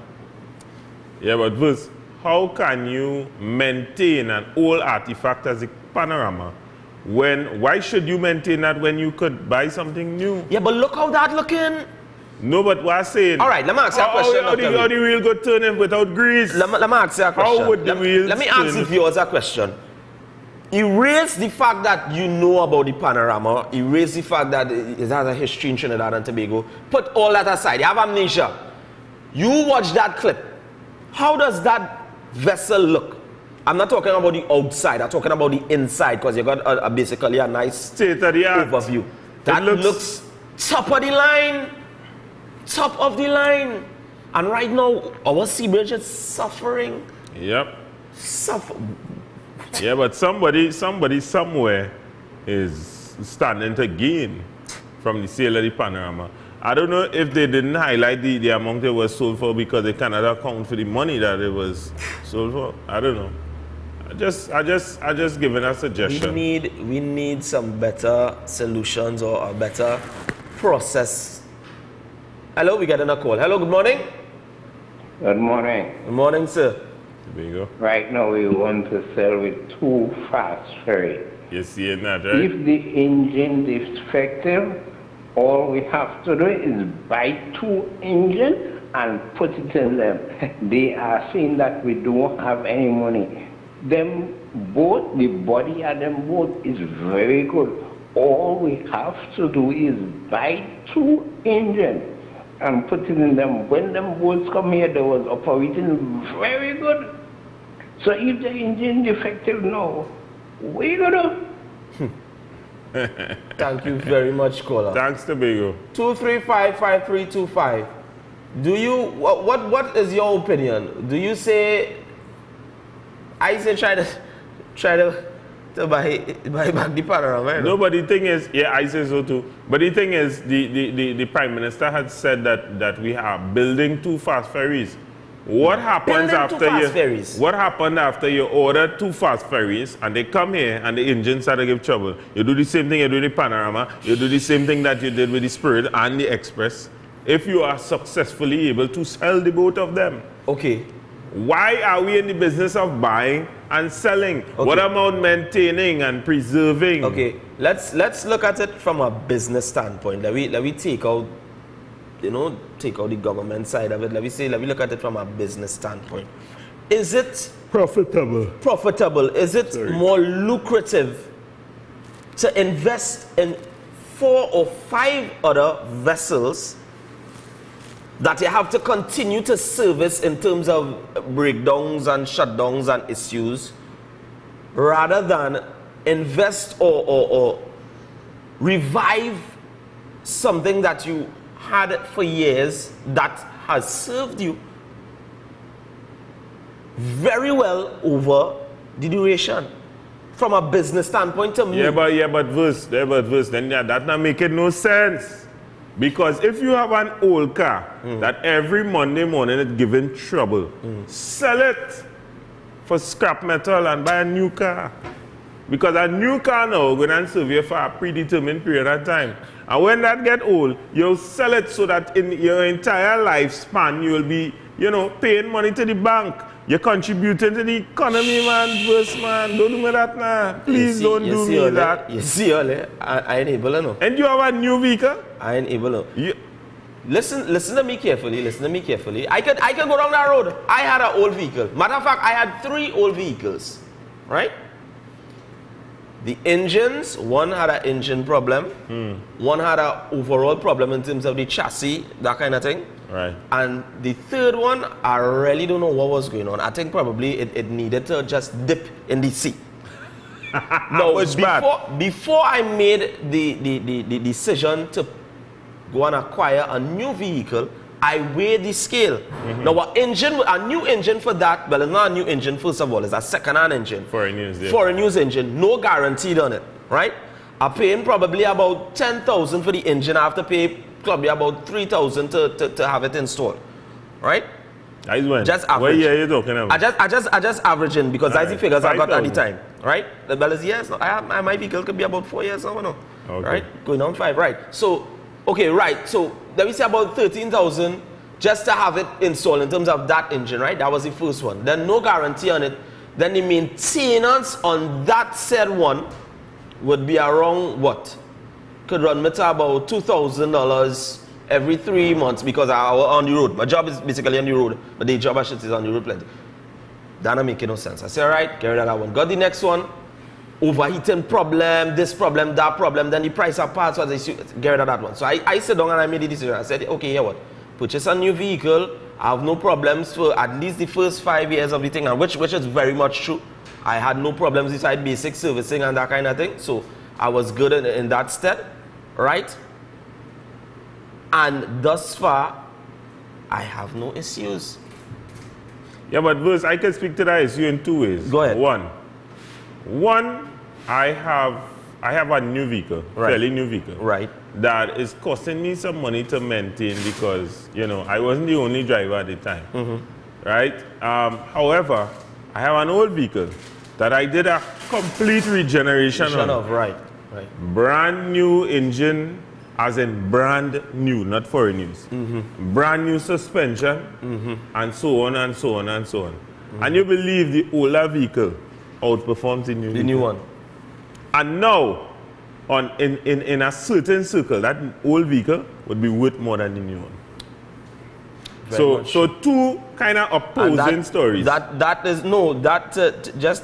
Yeah, but Verse, how can you maintain an old artifact as a panorama? Why should you maintain that when you could buy something new? Yeah, but look how that looking. No, but what I'm saying. All right, let me ask you a question. How the wheel go turning without grease? Let me ask you a question. How would the wheels Let me ask you a question. erase the fact that you know about the panorama, erase the fact that it has a history in Trinidad and Tobago, put all that aside, you have amnesia. You watch that clip. How does that vessel look? I'm not talking about the outside, I'm talking about the inside, because you got basically a nice state-of-the-art overview. That looks top of the line. Top of the line. And right now, our sea bridge is suffering. Yep. Yeah, but somebody somewhere is standing to gain from the sale of the panorama. I don't know if they didn't highlight the amount it was sold for because they cannot account for the money that it was sold for. I don't know. I just giving a suggestion. We need some better solutions or a better process. Hello, we got a call. Hello, good morning. Good morning. Good morning, sir. There you go. Right now we want to sell with 2 fast ferry. You're seeing that, right? If the engine is defective, all we have to do is buy 2 engines and put it in them. They are saying that we don't have any money. Them boat, the body of them boat is very good. All we have to do is buy 2 engines and put it in them. When them boats come here, they was operating very good. So if the engine defective now, what you gonna do? Thank you very much, caller. Thanks, Tobago. 235-5325. Do you, what is your opinion? Do you say, I say try to buy back the panorama? No, but the thing is, yeah, I say so too. But the thing is, the Prime Minister had said that we are building 2 fast ferries. What happens What happened after you order 2 fast ferries and they come here and the engines start to give trouble? You do the same thing you do with the panorama. You do the same thing that you did with the Spirit and the Express. If you are successfully able to sell the both of them. Okay. Why are we in the business of buying and selling? Okay. What about maintaining and preserving? Okay, let's look at it from a business standpoint. Let me take out, take out the government side of it. Let me look at it from a business standpoint. Is it profitable? Profitable. Is it more lucrative to invest in 4 or 5 other vessels that you have to continue to service in terms of breakdowns and shutdowns and issues, rather than invest or revive something that you had for years that has served you very well over the duration? From a business standpoint to me. Yeah, but verse, then that not making no sense. Because if you have an old car that every Monday morning is giving trouble, sell it for scrap metal and buy a new car. Because a new car now going to serve you for a predetermined period of time. And when that get old, you'll sell it so that in your entire lifespan you will be, paying money to the bank. You're contributing to the economy, man, verse, man. Don't do me that now. Please don't do me that. You see, I ain't able to know. And you have a new vehicle? I ain't able to. Listen to me carefully. Listen to me carefully. I could go down that road. I had an old vehicle. Matter of fact, I had 3 old vehicles. Right? The engines, one had an engine problem. One had an overall problem in terms of the chassis, that kind of thing. Right. And the third one, I really don't know what was going on. I think probably it needed to just dip in the sea. Now, before I made the decision to go and acquire a new vehicle, I weighed the scale. Now, a new engine for that, well, it's not a new engine, first of all, it's a second-hand engine. For a used, For a used engine, no guaranteed on it, right? I'm paying probably about 10,000 for the engine. I have to pay probably about 3,000 to have it installed, right? Just average. What year are you talking about? I just averaging because that's the figures I got at the time, right? The balance years. My vehicle could be about 4 years now, okay. Right? Going on 5, right? So, okay, right. So let me say about 13,000 just to have it installed in terms of that engine, right? That was the first one. Then no guarantee on it. Then the maintenance on that said one would be around what? Could run me to about $2,000 every 3 months because I was on the road. My job is basically on the road, but the job I should is on the road plenty. That don't make no sense. I say, all right, get rid of that one. Got the next one. overheating problem, this problem, that problem, then the price of parts was issue, get rid of that one. So I sat down and I made a decision. I said, okay, here what? Purchase a new vehicle. I have no problems for at least the first 5 years of the thing, and which is very much true. I had no problems inside basic servicing and that kind of thing. So I was good in that stead, right? And thus far, I have no issues. Yeah, but Verse, I can speak to that issue in two ways. Go ahead. One, I have a new vehicle, fairly new vehicle. Right. That is costing me some money to maintain because, you know, I wasn't the only driver at the time. Right? However, I have an old vehicle that I did a complete regeneration of. Right. Brand new engine, as in brand new, not foreign use. Brand new suspension, and so on and so on and so on. And you believe the older vehicle outperforms the new one. And now, in a certain circle, that old vehicle would be worth more than the new one. So two kind of opposing stories. Just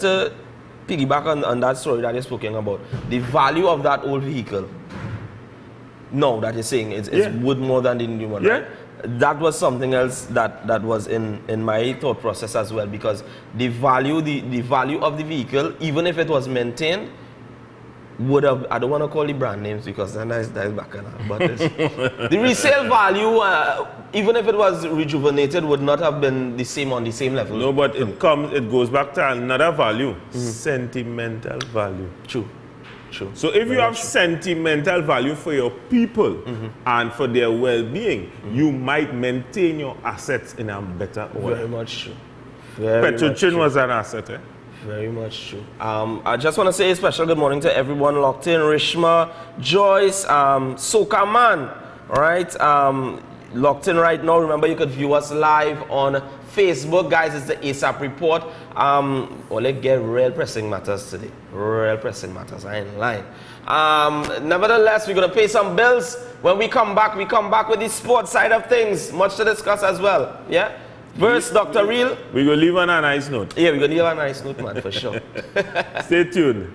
to piggyback on that story that you're speaking about, the value of that old vehicle, that you're saying it's worth more than the new one, right? That was something else that was in my thought process as well, because the value of the vehicle, even if it was maintained, would have, I don't want to call the brand names because then that's bacchanal, but the resale value, even if it was rejuvenated, would not have been the same on the same level. No, but it goes back to another value, sentimental value. True. So if you have sentimental value for your people and for their well-being, you might maintain your assets in a better order. Very much true. Petrochin was an asset, eh? Very much true. I just want to say a special good morning to everyone locked in. Rishma, Joyce, Soka Man, right? Locked in right now. Remember, you could view us live on Facebook, guys. It's the A.S.A.P Report. Let's get real pressing matters today. Real pressing matters. I ain't lying. Nevertheless, we're gonna pay some bills. When we come back with the sports side of things. Much to discuss as well. Yeah. Verse, Dr. Real. We're gonna leave on a nice note. Yeah, we're gonna leave on a nice note, man, for sure. Stay tuned.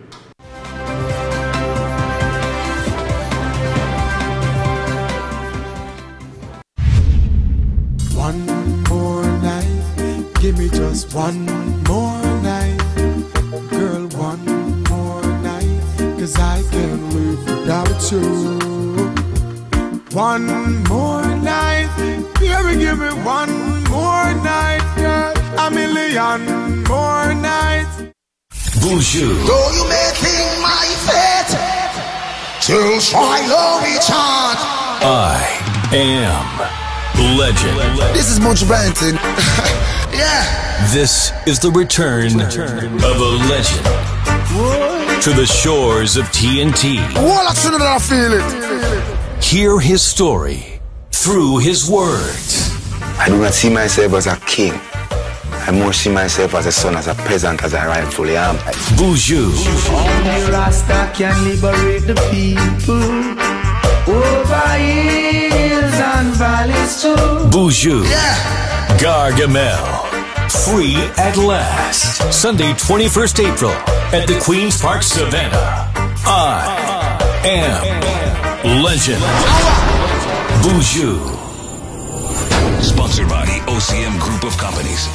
One more night, give me just one more night. Girl, one more night, 'cause I can't live without you. One more night, baby, give me one more night, girl. A million more nights. Bonjour. Though you may think my fate, till Shiloh we chant. I am Legend. This is Munch Branton. Yeah. This is the return of a legend to the shores of TNT. Well, I shouldn't have feel it. Hear his story through his words. I do not see myself as a king. I more see myself as a son, as a peasant, as I rightfully am. Bonjour. Only Rasta can liberate the people over hills and valleys too. Bonjour. Gargamel. Free at last. Sunday, 21st April at the Queen's Park Savannah. I am Legend. Bonjour. Sponsored by the OCM Group of Companies.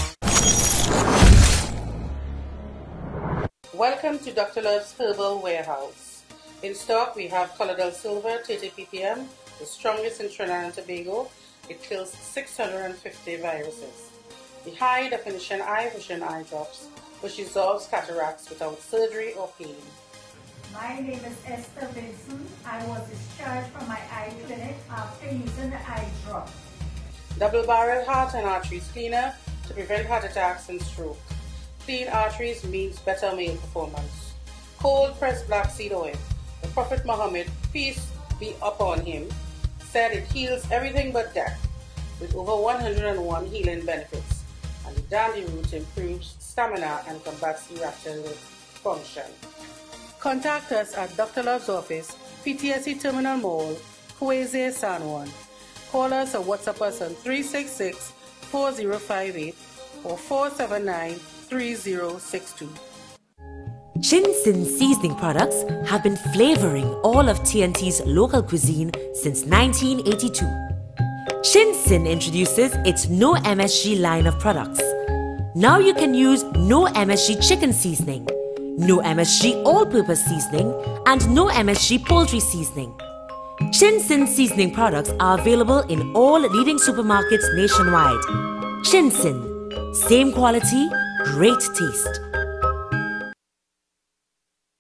Welcome to Dr. Love's Herbal Warehouse. In stock, we have Colloidal Silver, 30 ppm, the strongest in Trinidad and Tobago. It kills 650 viruses. The high definition eye vision eye drops, which dissolves cataracts without surgery or pain. My name is Esther Benson. I was discharged from my eye clinic after using the eye drop. Double barrel heart and arteries cleaner to prevent heart attacks and stroke. Clean arteries means better male performance. Cold pressed black seed oil. The Prophet Muhammad, peace be upon him, said it heals everything but death, with over 101 healing benefits. And the dandy root improves stamina and combats erectile function. Contact us at Dr. Love's office, PTSD Terminal Mall, Kweze, San Juan. Call us or WhatsApp us on 366-4058 or 479-3062. Chin Sin seasoning products have been flavoring all of TNT's local cuisine since 1982. Chin Sin introduces its No MSG line of products. Now you can use No MSG chicken seasoning, No MSG all-purpose seasoning, and No MSG poultry seasoning. Chin Sin seasoning products are available in all leading supermarkets nationwide. Chin Sin, same quality, great taste.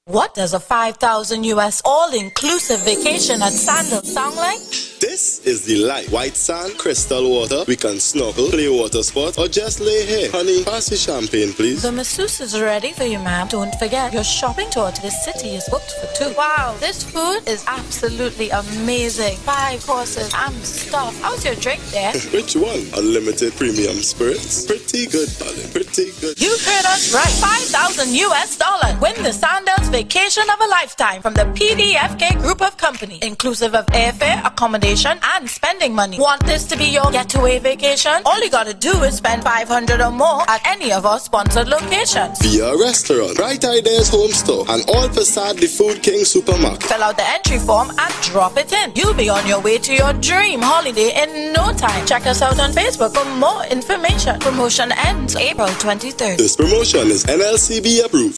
What does a 5,000 US all-inclusive vacation at Sandal sound like? This is the life. White sand, crystal water. We can snorkel, play water sports, or just lay here. Honey, pass the champagne, please. The masseuse is ready for you, ma'am. Don't forget, your shopping tour to this city is booked for 2. Wow, this food is absolutely amazing. 5 courses and stuff. How's your drink there? Which one? Unlimited premium spirits? Pretty good, darling. Pretty good. You heard us right. 5,000 US dollars. Win the Sandals vacation of a lifetime from the PDFK group of companies, inclusive of airfare, accommodation, and spending money. Want this to be your getaway vacation? All you gotta do is spend $500 or more at any of our sponsored locations. Via restaurant, Bright Ideas Home Store, and all facade the Food King Supermarket. Fill out the entry form and drop it in. You'll be on your way to your dream holiday in no time. Check us out on Facebook for more information. Promotion ends April 23rd. This promotion is NLCB approved.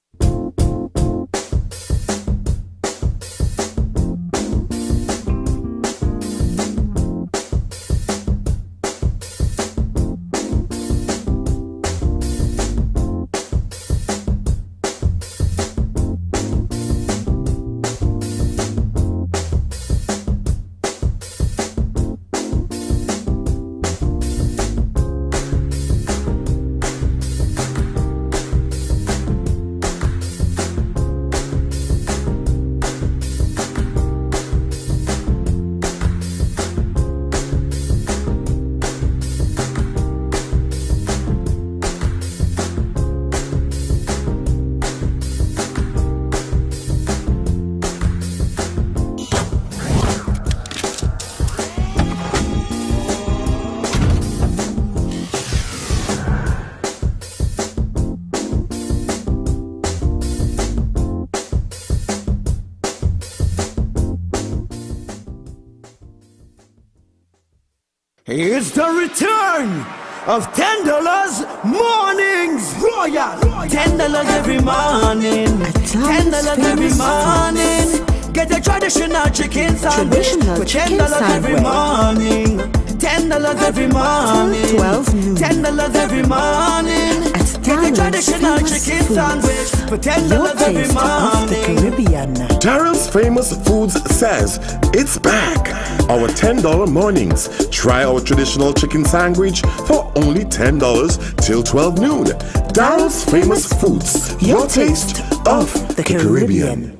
It's the return of $10 mornings royal. $10 every morning. $10 every morning. Get a traditional chicken sandwich for $10 every morning. $10 every morning. 12 noon. $10 every morning. Get a traditional chicken sandwich for $10 every morning. Caribbean. Daryl's Famous Foods says it's back. Our $10 mornings. Try our traditional chicken sandwich for only $10 till 12 noon. Daryl's Famous Foods. Your taste of the Caribbean.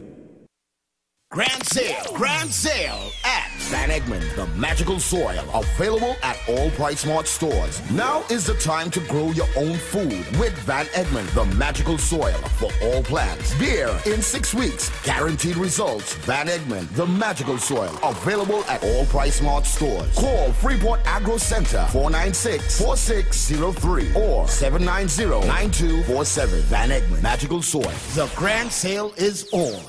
Grand sale at Van Egmond, the magical soil, available at all PriceSmart stores. Now is the time to grow your own food with Van Egmond, the magical soil for all plants. Beer in 6 weeks, guaranteed results. Van Egmond, the magical soil, available at all PriceSmart stores. Call Freeport Agro Center 496-4603 or 790-9247. Van Egmond, magical soil. The grand sale is on.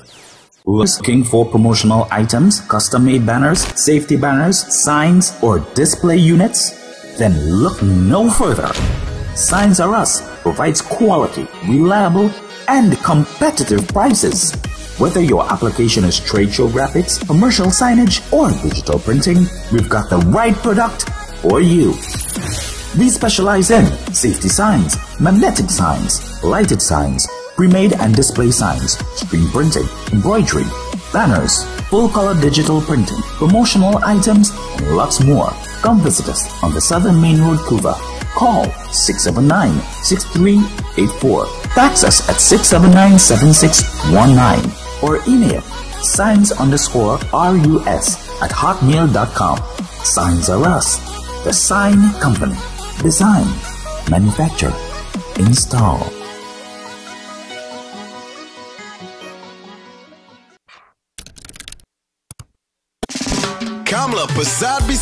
Looking for promotional items, custom-made banners, safety banners, signs, or display units? Then look no further. Signs R Us provides quality, reliable, and competitive prices. Whether your application is trade show graphics, commercial signage, or digital printing, we've got the right product for you. We specialize in safety signs, magnetic signs, lighted signs, pre-made and display signs, screen printing, embroidery, banners, full-color digital printing, promotional items, and lots more. Come visit us on the Southern Main Road, Couva. Call 679-6384. Fax us at 679-7619 or email signs_RUS@hotmail.com. Signs R Us, the sign company. Design, manufacture, install. Kamla A.S.A.P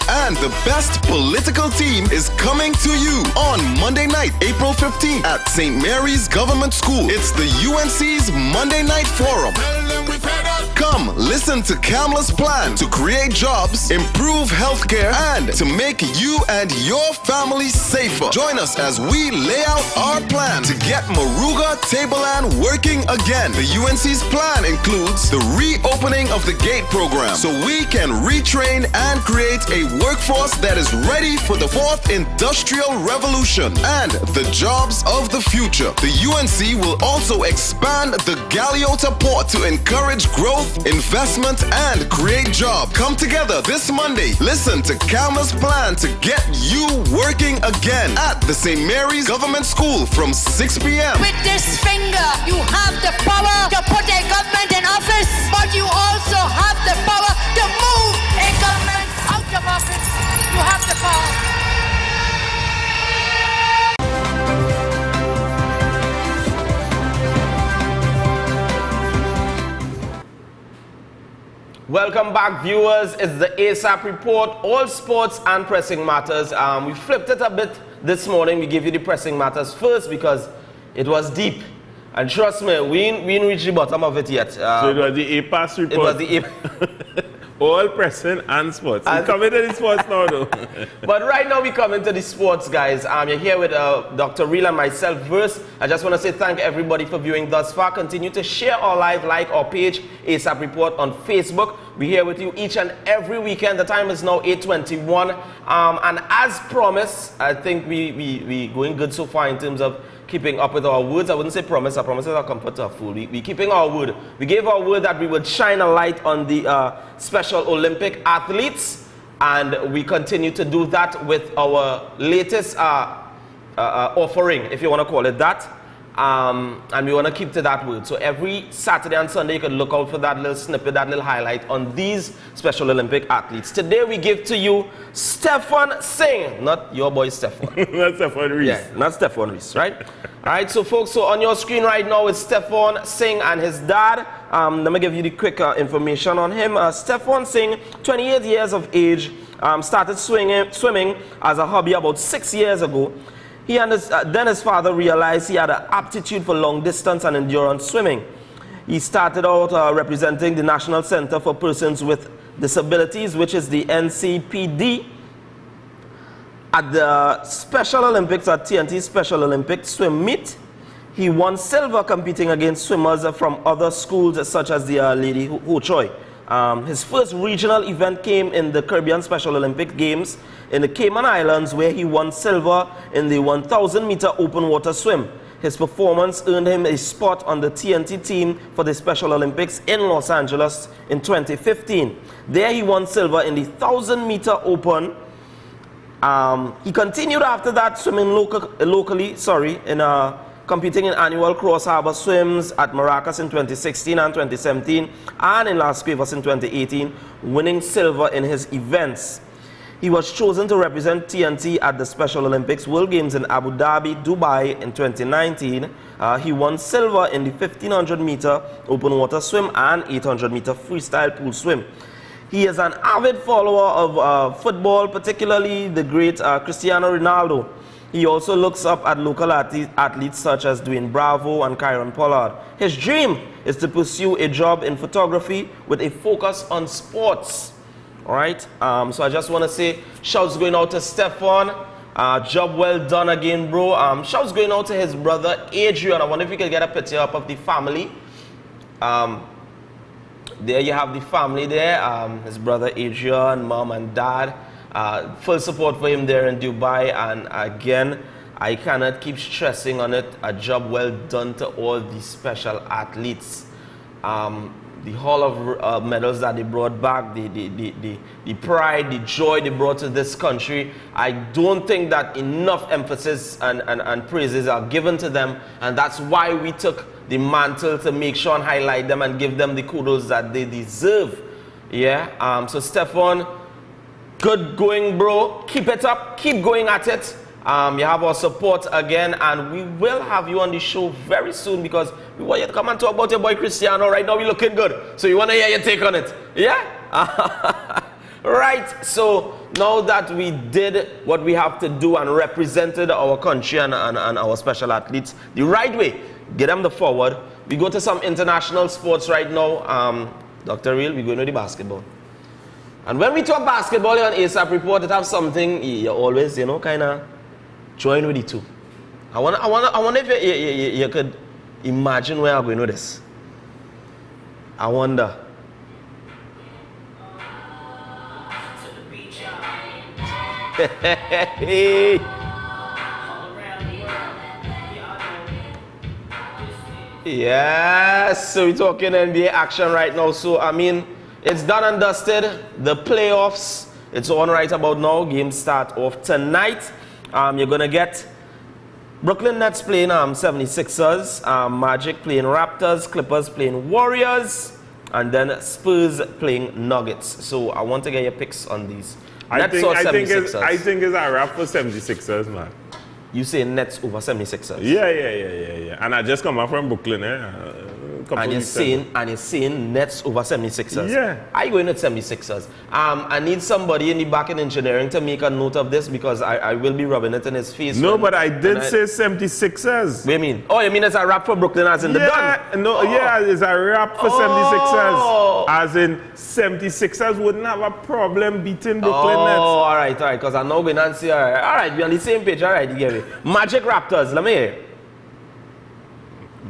and the best political team is coming to you on Monday night, April 15th at St. Mary's Government School. It's the UNC's Monday Night Forum. Come listen to Kamla's plan to create jobs, improve healthcare, and to make you and your family safer. Join us as we lay out our plan to get Maruga Tableland working again. The UNC's plan includes the reopening of the GATE program so we can retrain and create a workforce that is ready for the 4th Industrial Revolution and the jobs of the future. The UNC will also expand the Galeota port to encourage growth, investment, and create jobs. Come together this Monday. Listen to Kamla's plan to get you working again at the St. Mary's Government School from 6 p.m. With this finger, you have the power to put a government in office, but you also have the power to move a government out of office. You have the power. Welcome back, viewers. It's the A.S.A.P Report, all sports and pressing matters. We flipped it a bit this morning. We gave you the pressing matters first because it was deep. And trust me, we ain't reached the bottom of it yet. So it was the A.S.A.P Report. It was the A.S.A.P all pressing and sports. We come into the sports now, though. But right now we come into the sports, guys. You're here with Dr. Real and myself, Verse. I just want to say thank everybody for viewing thus far. Continue to share our live, like our page, A.S.A.P Report on Facebook. We're here with you each and every weekend. The time is now 8:21. And as promised, I think we going good so far in terms of keeping up with our words. I wouldn't say promise. I promise our comfort to a fool. We keeping our word. We gave our word that we would shine a light on the Special Olympic athletes, and we continue to do that with our latest offering, if you want to call it that. And we want to keep to that word. So every Saturday and Sunday, you can look out for that little snippet, that little highlight on these Special Olympic athletes. Today, we give to you Stefan Singh, not your boy Stefan. Not Stefan Reese. Yeah, not Stefan Reese, right? All right, so folks, so on your screen right now is Stefan Singh and his dad. Let me give you the quick information on him. Stefan Singh, 28 years of age, started swimming as a hobby about 6 years ago. He and then his father realized he had an aptitude for long distance and endurance swimming. He started out representing the National Center for Persons with Disabilities, which is the NCPD. At the Special Olympics, at TNT Special Olympics swim meet, he won silver competing against swimmers from other schools such as the Lady Ho Choi. His first regional event came in the Caribbean Special Olympic Games in the Cayman Islands, where he won silver in the 1,000-meter open water swim. His performance earned him a spot on the TNT team for the Special Olympics in Los Angeles in 2015. There he won silver in the 1,000-meter open. He continued after that swimming locally, competing in annual Cross Harbor Swims at Maracas in 2016 and 2017, and in Las Cuevas in 2018, winning silver in his events. He was chosen to represent TNT at the Special Olympics World Games in Abu Dhabi, Dubai in 2019. He won silver in the 1,500-meter open water swim and 800-meter freestyle pool swim. He is an avid follower of football, particularly the great Cristiano Ronaldo. He also looks up at local athletes such as Dwayne Bravo and Kyron Pollard. His dream is to pursue a job in photography with a focus on sports. All right, so I just want to say shouts going out to Stefan. Job well done again, bro. Shouts going out to his brother Adrian. I wonder if we could get a picture up of the family. There you have the family there. His brother Adrian, mom and dad. Full support for him there in Dubai. And again, I cannot keep stressing on it. A job well done to all the special athletes. The haul of medals that they brought back, the pride, the joy they brought to this country. I don't think that enough emphasis and praises are given to them, and that's why we took the mantle to make sure and highlight them and give them the kudos that they deserve. Yeah. So Stefan, good going, bro. Keep it up. Keep going at it. You have our support again, and we will have you on the show very soon because we want you to come and talk about your boy Cristiano. Right now, we're looking good. So you want to hear your take on it? Yeah? Right, so now that we did what we have to do and represented our country and our special athletes the right way, get them the forward. We go to some international sports right now. Dr. Real, we're going to the basketball. And when we talk basketball on A.S.A.P Report, it has something you always, kind of join with the two. I wonder if you could imagine where I'm going with this. I wonder. Yes, so we're talking NBA action right now. So, I mean, it's done and dusted. The playoffs, it's on right about now. Games start off tonight. You're going to get Brooklyn Nets playing 76ers, Magic playing Raptors, Clippers playing Warriors, and then Spurs playing Nuggets. So I want to get your picks on these. I think it's a wrap for 76ers, man. You say Nets over 76ers? Yeah. And I just come out from Brooklyn, And you're saying Nets over 76ers? Yeah. I going with 76ers. I need somebody in the back in engineering to make a note of this because I will be rubbing it in his face. No, but I did say 76ers. What do you mean? Oh, you mean it's a wrap for Brooklyn as in the done? No, yeah, it's a wrap for 76ers. As in 76ers wouldn't have a problem beating Brooklyn Nets. Oh, all right, because I'm now going to see. All right, we're on the same page. All right, you get me. Magic Raptors, let me hear.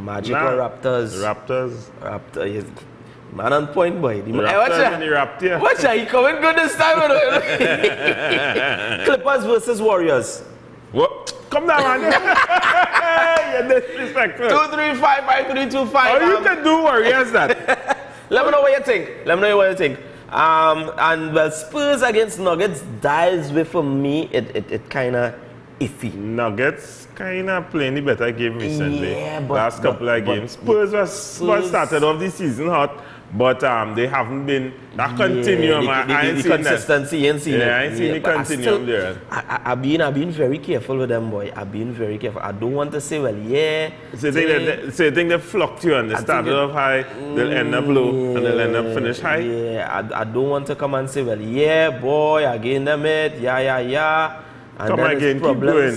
Magic or Raptors? Raptors. Yes. Man on point, boy. Raptors. Watch out, he coming good this time. Clippers versus Warriors. What? Come down, man. You're disrespectful. 2, 3, 5, 5, 3, 2, 5. Oh, you can do Warriors that. Let me know what you think. And well, Spurs against Nuggets dies with, for me, it kind of iffy. Nuggets kind of playing the better game recently. Yeah, last couple of games. Spurs started off the season hot, but they haven't been that continuum. The consistency, you ain't seen it. I ain't seen the continuum there. I've been very careful with them, boy. I've been very careful. I don't want to say, well, yeah. So you think they fluctuate? They started off high, they'll end up low, and they'll end up finish high? Yeah, I don't want to come and say, well, yeah, boy, again them it, yeah. And come again, keep going.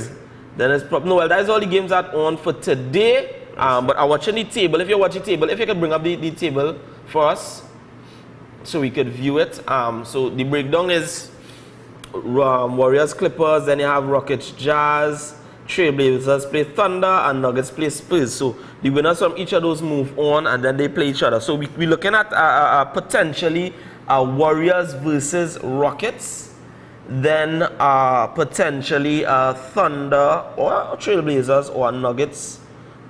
Then it's no, well, that's all the games that on for today. But I'm watching the table. If you're watching the table, if you could bring up the table for us so we could view it. So the breakdown is Warriors, Clippers, then you have Rockets, Jazz, Trailblazers play Thunder, and Nuggets play Spurs. So the winners from each of those move on, and then they play each other. So we're looking at potentially Warriors versus Rockets. Then potentially Thunder or Trailblazers or Nuggets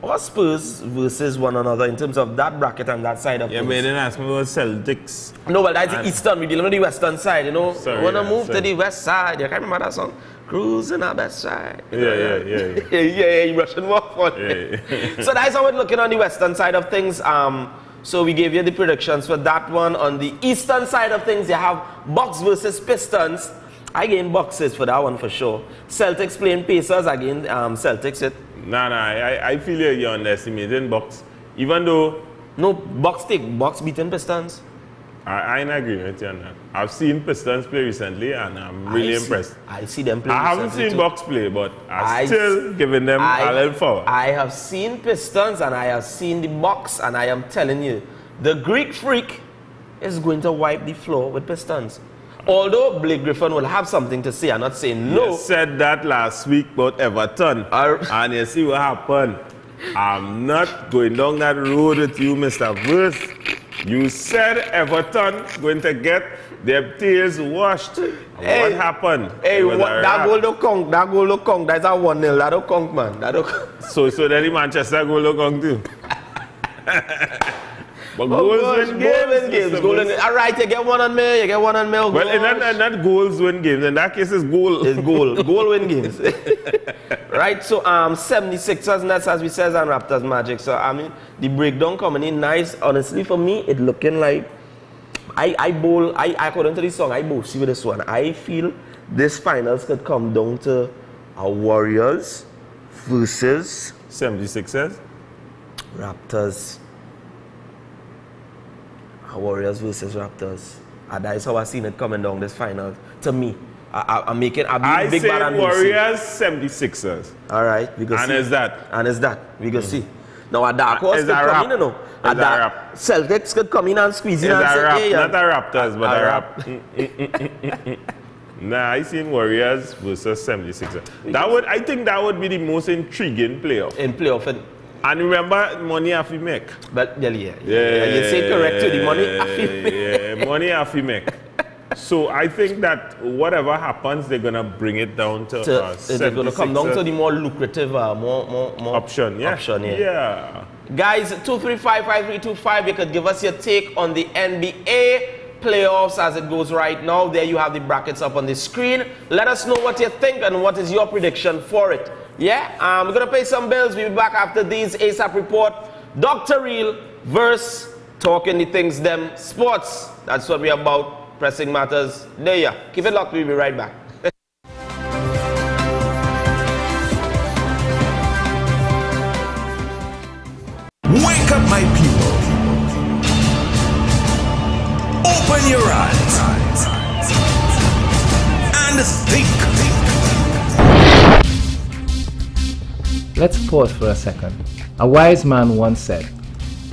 or Spurs versus one another in terms of that bracket and that side of things. Yeah, but they didn't ask me about Celtics. No, well, that's the Eastern. We're dealing with the Western side, you know. Sorry, want to move to the West side. You can't remember that song? Cruising our best side. Yeah. You're rushing more fun. Yeah. So that's how we're looking on the Western side of things. So we gave you the predictions for that one. On the Eastern side of things, you have Bucks versus Pistons. I gain boxes for that one for sure. Celtics playing Pacers again. Celtics it. I feel you're underestimating Bucks. Even though Bucks beating Pistons. I agree with you on that. I've seen Pistons play recently and I'm really impressed. I see them play. I haven't seen Bucks play, but I'm still giving them a little forward. I have seen Pistons and I have seen the Bucks, and I am telling you, the Greek Freak is going to wipe the floor with Pistons. Although Blake Griffin will have something to say, I'm not saying no. You said that last week about Everton, and you see what happened. I'm not going down that road with you, Mr. Verse. You said Everton going to get their tails washed. Hey, what happened? Hey, that goal look conk. That's a 1-0. That don't conk, man. So then the Manchester goal look conk too. But goals win games. All right, you get one on me. Well, not goals win games. In that case, it's goal. It's goal. Goal win games. Right, so 76ers, Nets, as we said, and Raptors, Magic. So, I mean, the breakdown coming in nice. Honestly, for me, it looking like I bowl, according to this song, I bowl. See with this one. I feel this finals could come down to Warriors versus 76ers. Raptors. Warriors versus Raptors. That is how I seen it coming down this final. To me, I'm making a big say bad Warriors, 76ers. All right, we go see. And is that? And is that? We go see. Now a dark horse Is could a come rap. in, you know. Is a rap. Celtics could come in and squeeze in It's and a say, rap, hey, not a Raptors, but a rap. Nah, I seen Warriors versus 76ers. I think that would be the most intriguing playoff. In playoff. And remember, money have to make. But yeah. You say correct too, the money have to make. Yeah, money have to make. So I think that whatever happens, they're gonna bring it down to they're gonna come down to the more lucrative, more option. Yeah. Yeah. Guys, 235-5325. You could give us your take on the NBA playoffs as it goes right now. There you have the brackets up on the screen. Let us know what you think and what is your prediction for it. Yeah, we're gonna pay some bills. We'll be back after these A.S.A.P Report. Dr. Real verse talking the things them sports. That's what we're about. Pressing matters. There you are. Keep it locked. We'll be right back. Wake up, my people. Open your eyes and think. Let's pause for a second. A wise man once said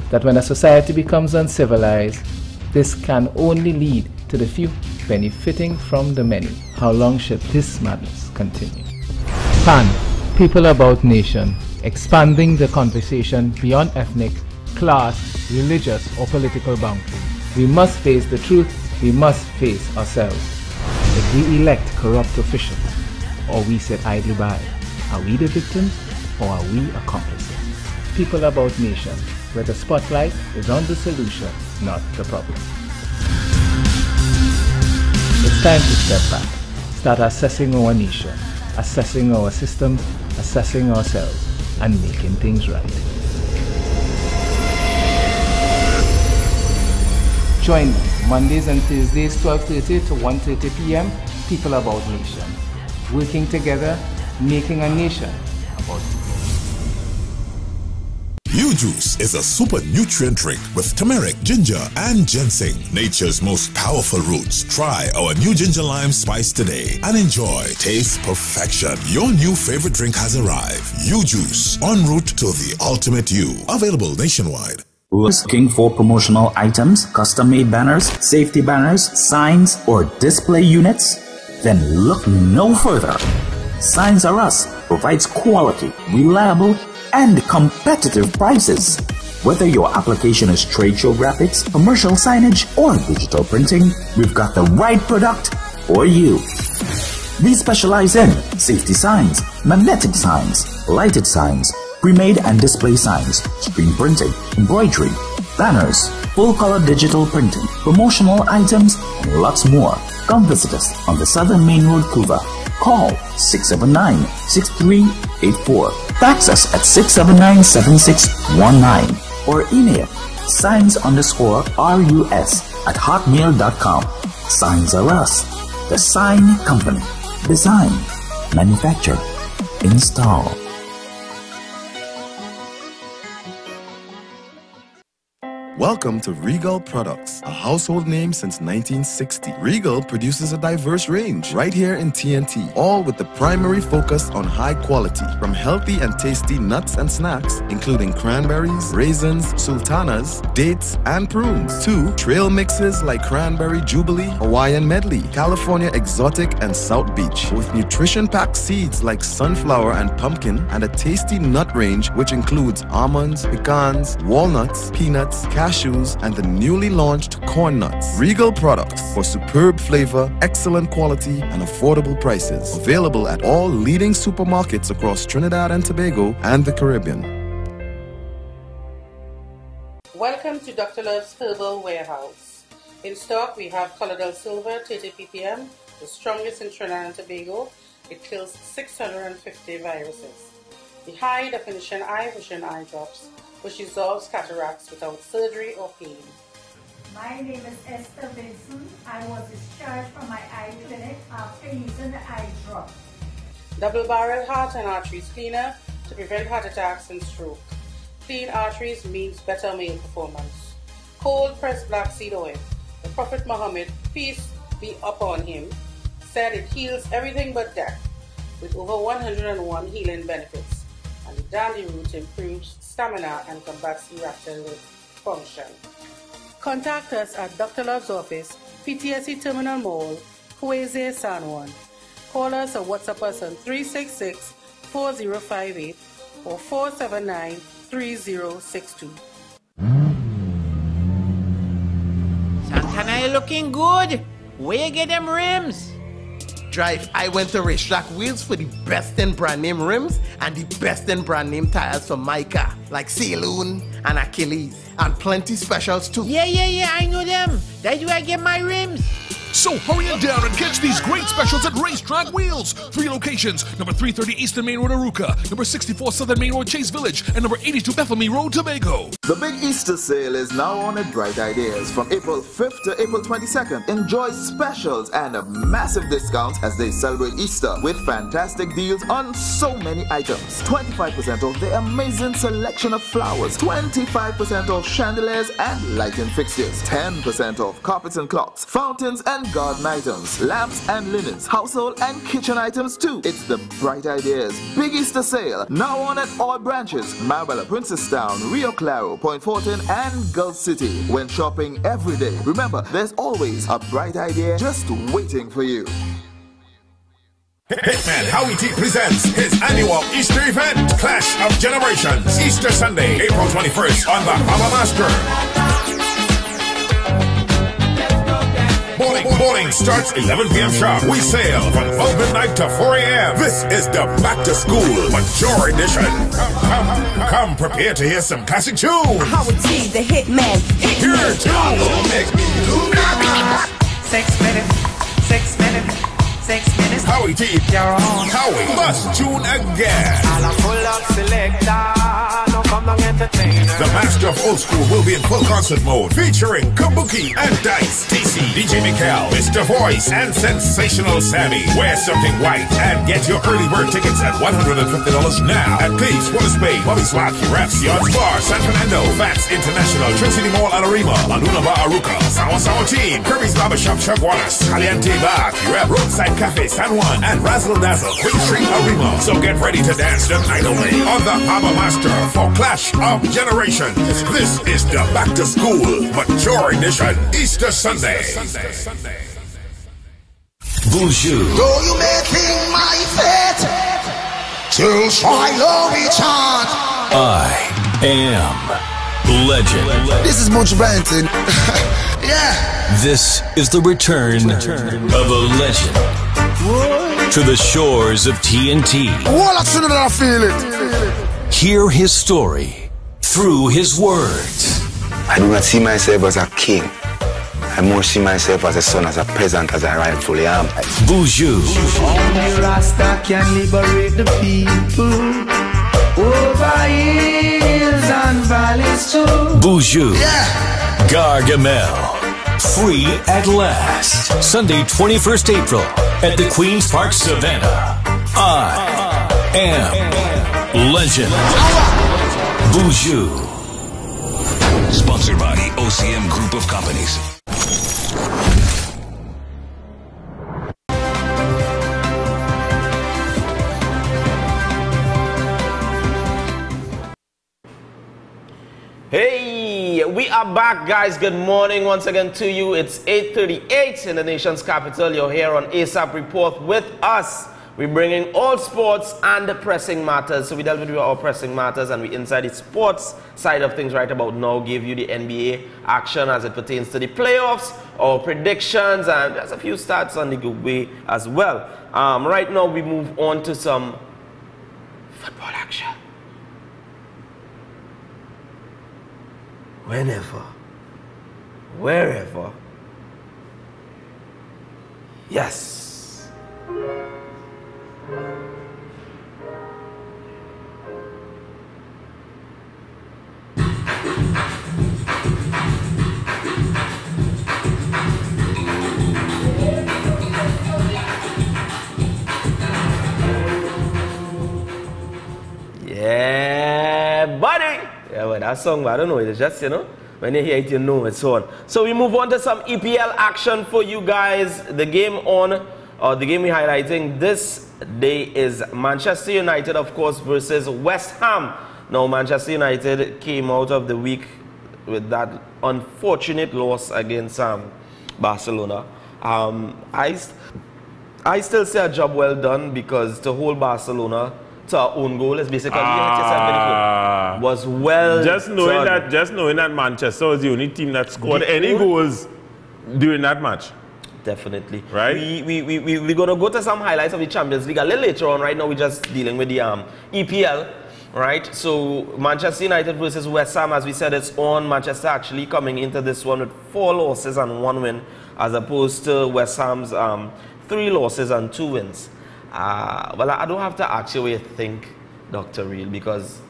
that when a society becomes uncivilized, this can only lead to the few benefiting from the many. How long should this madness continue? PAN, People About Nation, expanding the conversation beyond ethnic, class, religious or political boundaries. We must face the truth, we must face ourselves. If we elect corrupt officials or we sit idly by, are we the victims or are we accomplices? People About Nation, where the spotlight is on the solution, not the problem. It's time to step back, start assessing our nation, assessing our systems, assessing ourselves, and making things right. Join me Mondays and Thursdays 12:30 to 1:30 p.m. People About Nation. Working together, making a nation about together. U-Juice is a super nutrient drink with turmeric, ginger, and ginseng, nature's most powerful roots. Try our new ginger lime spice today and enjoy taste perfection. Your new favorite drink has arrived. U-Juice, en route to the ultimate you. Available nationwide. Looking for promotional items, custom-made banners, safety banners, signs, or display units? Then look no further. Signs R Us provides quality, reliable, and competitive prices. Whether your application is trade show graphics, commercial signage, or digital printing, we've got the right product for you. We specialize in safety signs, magnetic signs, lighted signs, pre-made and display signs, screen printing, embroidery, banners, full-color digital printing, promotional items, and lots more. Come visit us on the Southern Main Road, Couva. Call 679-6384. Fax us at 679-7619. Or email signs_RUS@hotmail.com. Signs R Us, the sign company. Design, manufacture, install. Welcome to Regal Products, a household name since 1960. Regal produces a diverse range right here in TNT, all with the primary focus on high quality. From healthy and tasty nuts and snacks, including cranberries, raisins, sultanas, dates, and prunes, to trail mixes like Cranberry Jubilee, Hawaiian Medley, California Exotic, and South Beach, with nutrition-packed seeds like sunflower and pumpkin, and a tasty nut range which includes almonds, pecans, walnuts, peanuts, cashews, and the newly launched corn nuts. Regal Products for superb flavor, excellent quality, and affordable prices. Available at all leading supermarkets across Trinidad and Tobago and the Caribbean. Welcome to Dr. Love's Herbal Warehouse. In stock, we have Colloidal Silver 30 ppm, the strongest in Trinidad and Tobago. It kills 650 viruses. The high definition eye vision eye drops, which dissolves cataracts without surgery or pain. My name is Esther Benson. I was discharged from my eye clinic after using the eye drop. Double barrel heart and arteries cleaner to prevent heart attacks and stroke. Clean arteries means better male performance. Cold pressed black seed oil, The Prophet Muhammad, peace be upon him, said it heals everything but death, with over 101 healing benefits. And the dandy root improves stamina and combats erectile function. Contact us at Dr. Love's office, PTSD Terminal Mall, Kweze, San Juan. Call us or WhatsApp us on 366-4058 or 479-3062. Santana, you looking good. Where you get them rims? Drive, I went to Racetrack Wheels for the best in brand name rims and the best in brand name tires for my car, like Saloon and Achilles, and plenty specials too. Yeah, I know them. That's where I get my rims. So hurry on down and catch these great specials at Racetrack Wheels. 3 locations, number 330 Eastern Main Road, Aruca, number 64 Southern Main Road, Chase Village, and number 82 Bethany Road, Tobago. The big Easter sale is now on at Bright Ideas. From April 5th to April 22nd, enjoy specials and massive discounts as they celebrate Easter with fantastic deals on so many items. 25% off the amazing selection of flowers, 25% off chandeliers and lighting fixtures, 10% off carpets and clocks, fountains and garden items, lamps and linens, household and kitchen items too. It's the Bright Ideas Big Easter Sale, now on at all branches, Marbella, Princestown, Rio Claro, Point Fortin and Gulf City. When shopping every day, remember there's always a bright idea just waiting for you. Hitman Howie T presents his annual Easter event, Clash of Generations, Easter Sunday, April 21st on the Hama Master. Boarding starts 11 p.m. sharp. We sail from 12 midnight to 4 a.m. This is the Back to School Mature Edition. Come prepared to hear some classic tunes. Howard T, the Hitman. Here too. 6 minutes. 6 minutes. 6 minutes. Howie T. You're on. Howie must tune again. The master of old school will be in full concert mode, featuring Kabuki and Dice, DC, DJ Mikkel, Mr. Voice, and Sensational Sammy. Wear something white and get your early bird tickets at $150 now at Cleves, Waterspace, Bobby Swag, Refs, Yards Bar, San Fernando, Fats International, Trinity Mall, Alarima, La Luna Bar, Aruca, Sawa Sawa Team, Kirby's Barbershop, Chaguanas, Caliente Bar, Rep, Roadside Cafe, San Juan, and Razzle Dazzle, Queen Street, Arima. So get ready to dance the night away on the Hama Master for Clash of Generations. This is the Back to School Mature Edition, Easter Sunday. Bonjour. Though you may think my fate till trial return. I am Legend. This is Butch Branson. Yeah. This is the return of a legend to the shores of TNT. Well, I shouldn't have feel it. Hear his story through his words. I do not see myself as a king. I more see myself as a son, as a peasant, as I rightfully am. Bonjour. Only Rasta can liberate the people over hills and valleys too. Bonjour. Gargamel. Free at last. Sunday, 21st April at the Queen's Park Savannah. I am Legend. Bonjour. Sponsored by the OCM Group of Companies. Hey, we are back, guys. Good morning once again to you. It's 8:38 in the nation's capital. You're here on A.S.A.P Report with us. We're bringing all sports and the pressing matters. So we delve into our pressing matters and we inside the sports side of things right about now. Give you the NBA action as it pertains to the playoffs, our predictions, and there's a few stats on the good way as well. Right now we move on to some football action. Whenever, wherever, yes. Yeah, buddy. Yeah, well, that song, I don't know, it's just, you know, When you hear it, you know it's on. So we move on to some EPL action for you guys. The game we're highlighting this day is Manchester United, of course, versus West Ham. Now, Manchester United came out of the week with that unfortunate loss against Barcelona. I still say a job well done, because to hold Barcelona to our own goal is basically was well just knowing that Manchester was the only team that scored any goals during that match. Definitely. Right? We're going to go to some highlights of the Champions League a little later on. Right now, we're just dealing with the EPL. Right? So, Manchester United versus West Ham, as we said, it's on. Manchester actually coming into this one with 4 losses and 1 win, as opposed to West Ham's 3 losses and 2 wins. Well, I don't have to ask you what you think, Dr. Real, because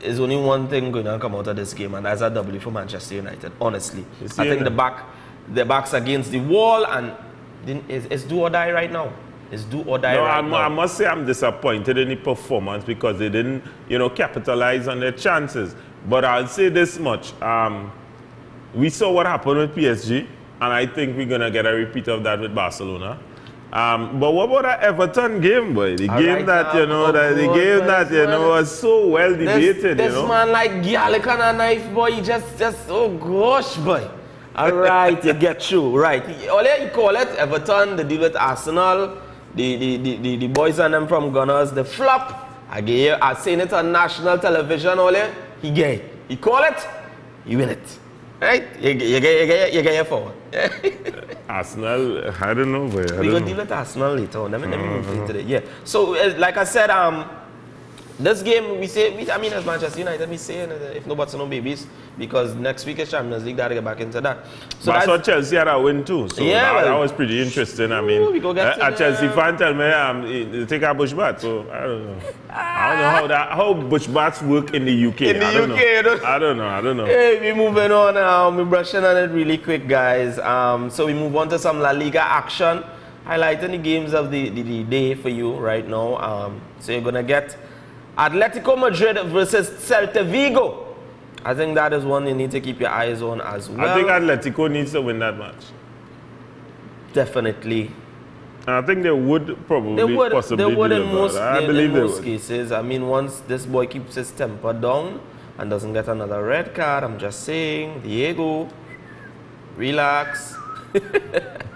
there's only one thing going to come out of this game, and that's a W for Manchester United, honestly. I think the back's against the wall, and it's do or die right now. It's do or die right now. I must say I'm disappointed in the performance, because they didn't, capitalize on their chances. But I'll say this much. We saw what happened with PSG, and I think we're going to get a repeat of that with Barcelona. But what about that Everton game, boy? The game that was so well debated. This man like Gallic on a knife, boy. He just oh gosh, boy. All right, you get through, right? You call it Everton. They deal with Arsenal. The boys and them from Gunners. The flop. I seen it on national television. He get it. He call it. He win it. Right? You get your forward. Arsenal, I don't know. We're going to deal with Arsenal later on. Let me move into it. Yeah. So, like I said, this game, as Manchester United, we say, if no buts, no babies, because next week is Champions League, gotta get back into that. So I saw Chelsea had a win too, so that was pretty interesting. I mean, a Chelsea fan tell me they take a bush bat, so I don't know. I don't know how bush bats work in the UK. I don't know. Hey, we're moving on. We're brushing on it really quick, guys. So we move on to some La Liga action, highlighting the games of the day for you right now. So you're gonna get Atletico Madrid versus Celta Vigo. I think that is one you need to keep your eyes on as well. I think Atletico needs to win that match. Definitely. I think they would possibly in most would. cases. I mean, once this boy keeps his temper down and doesn't get another red card, I'm just saying, Diego, relax.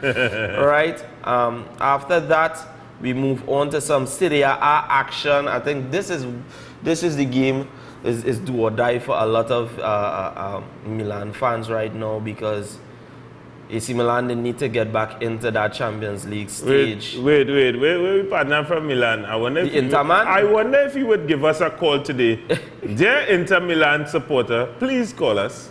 Right? After that, we move on to some Serie A action. I think this is the game is do or die for a lot of Milan fans right now, because AC Milan, they need to get back into that Champions League stage. Wait, partner from Milan. I wonder if he would give us a call today. Dear Inter Milan supporter, please call us.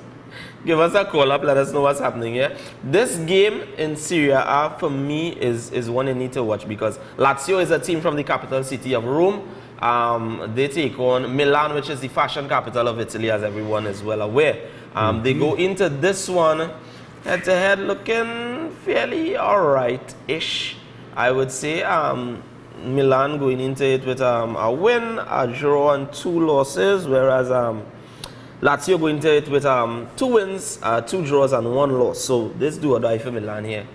Give us a call up, let us know what's happening here. This game in Serie A, for me, is one you need to watch, because Lazio is a team from the capital city of Rome. They take on Milan, which is the fashion capital of Italy, as everyone is well aware. They go into this one head-to-head looking fairly alright-ish, I would say. Milan going into it with a win, a draw, and 2 losses, whereas Lazio going into it with 2 wins, 2 draws, and 1 loss. So this do or die for Milan here.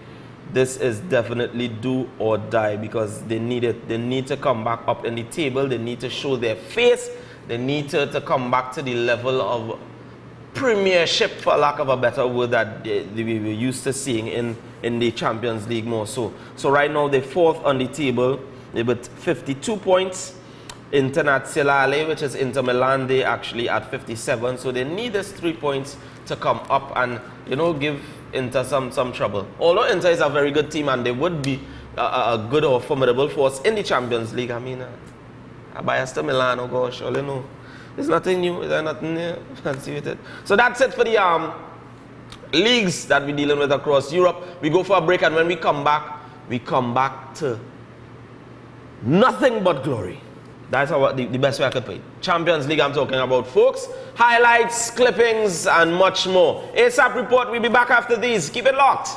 This is definitely do or die, because they need it. They need to come back up in the table. They need to show their face. They need to come back to the level of premiership, for lack of a better word, that we were used to seeing in the Champions League more so. So right now they're 4th on the table. They're with 52 points. Internazionale, which is Inter Milan, they actually at 57. So they need this 3 points to come up and, give Inter some trouble. Although Inter is a very good team and they would be a good or formidable force in the Champions League. I mean, I bias to Milan, oh gosh, all you know. There's nothing new, there's nothing new. Fancy with it. So that's it for the leagues that we're dealing with across Europe. We go for a break, and when we come back to nothing but glory. That's the best way I could put it. Champions League I'm talking about, folks. Highlights, clippings, and much more. A.S.A.P Report, we'll be back after these. Keep it locked.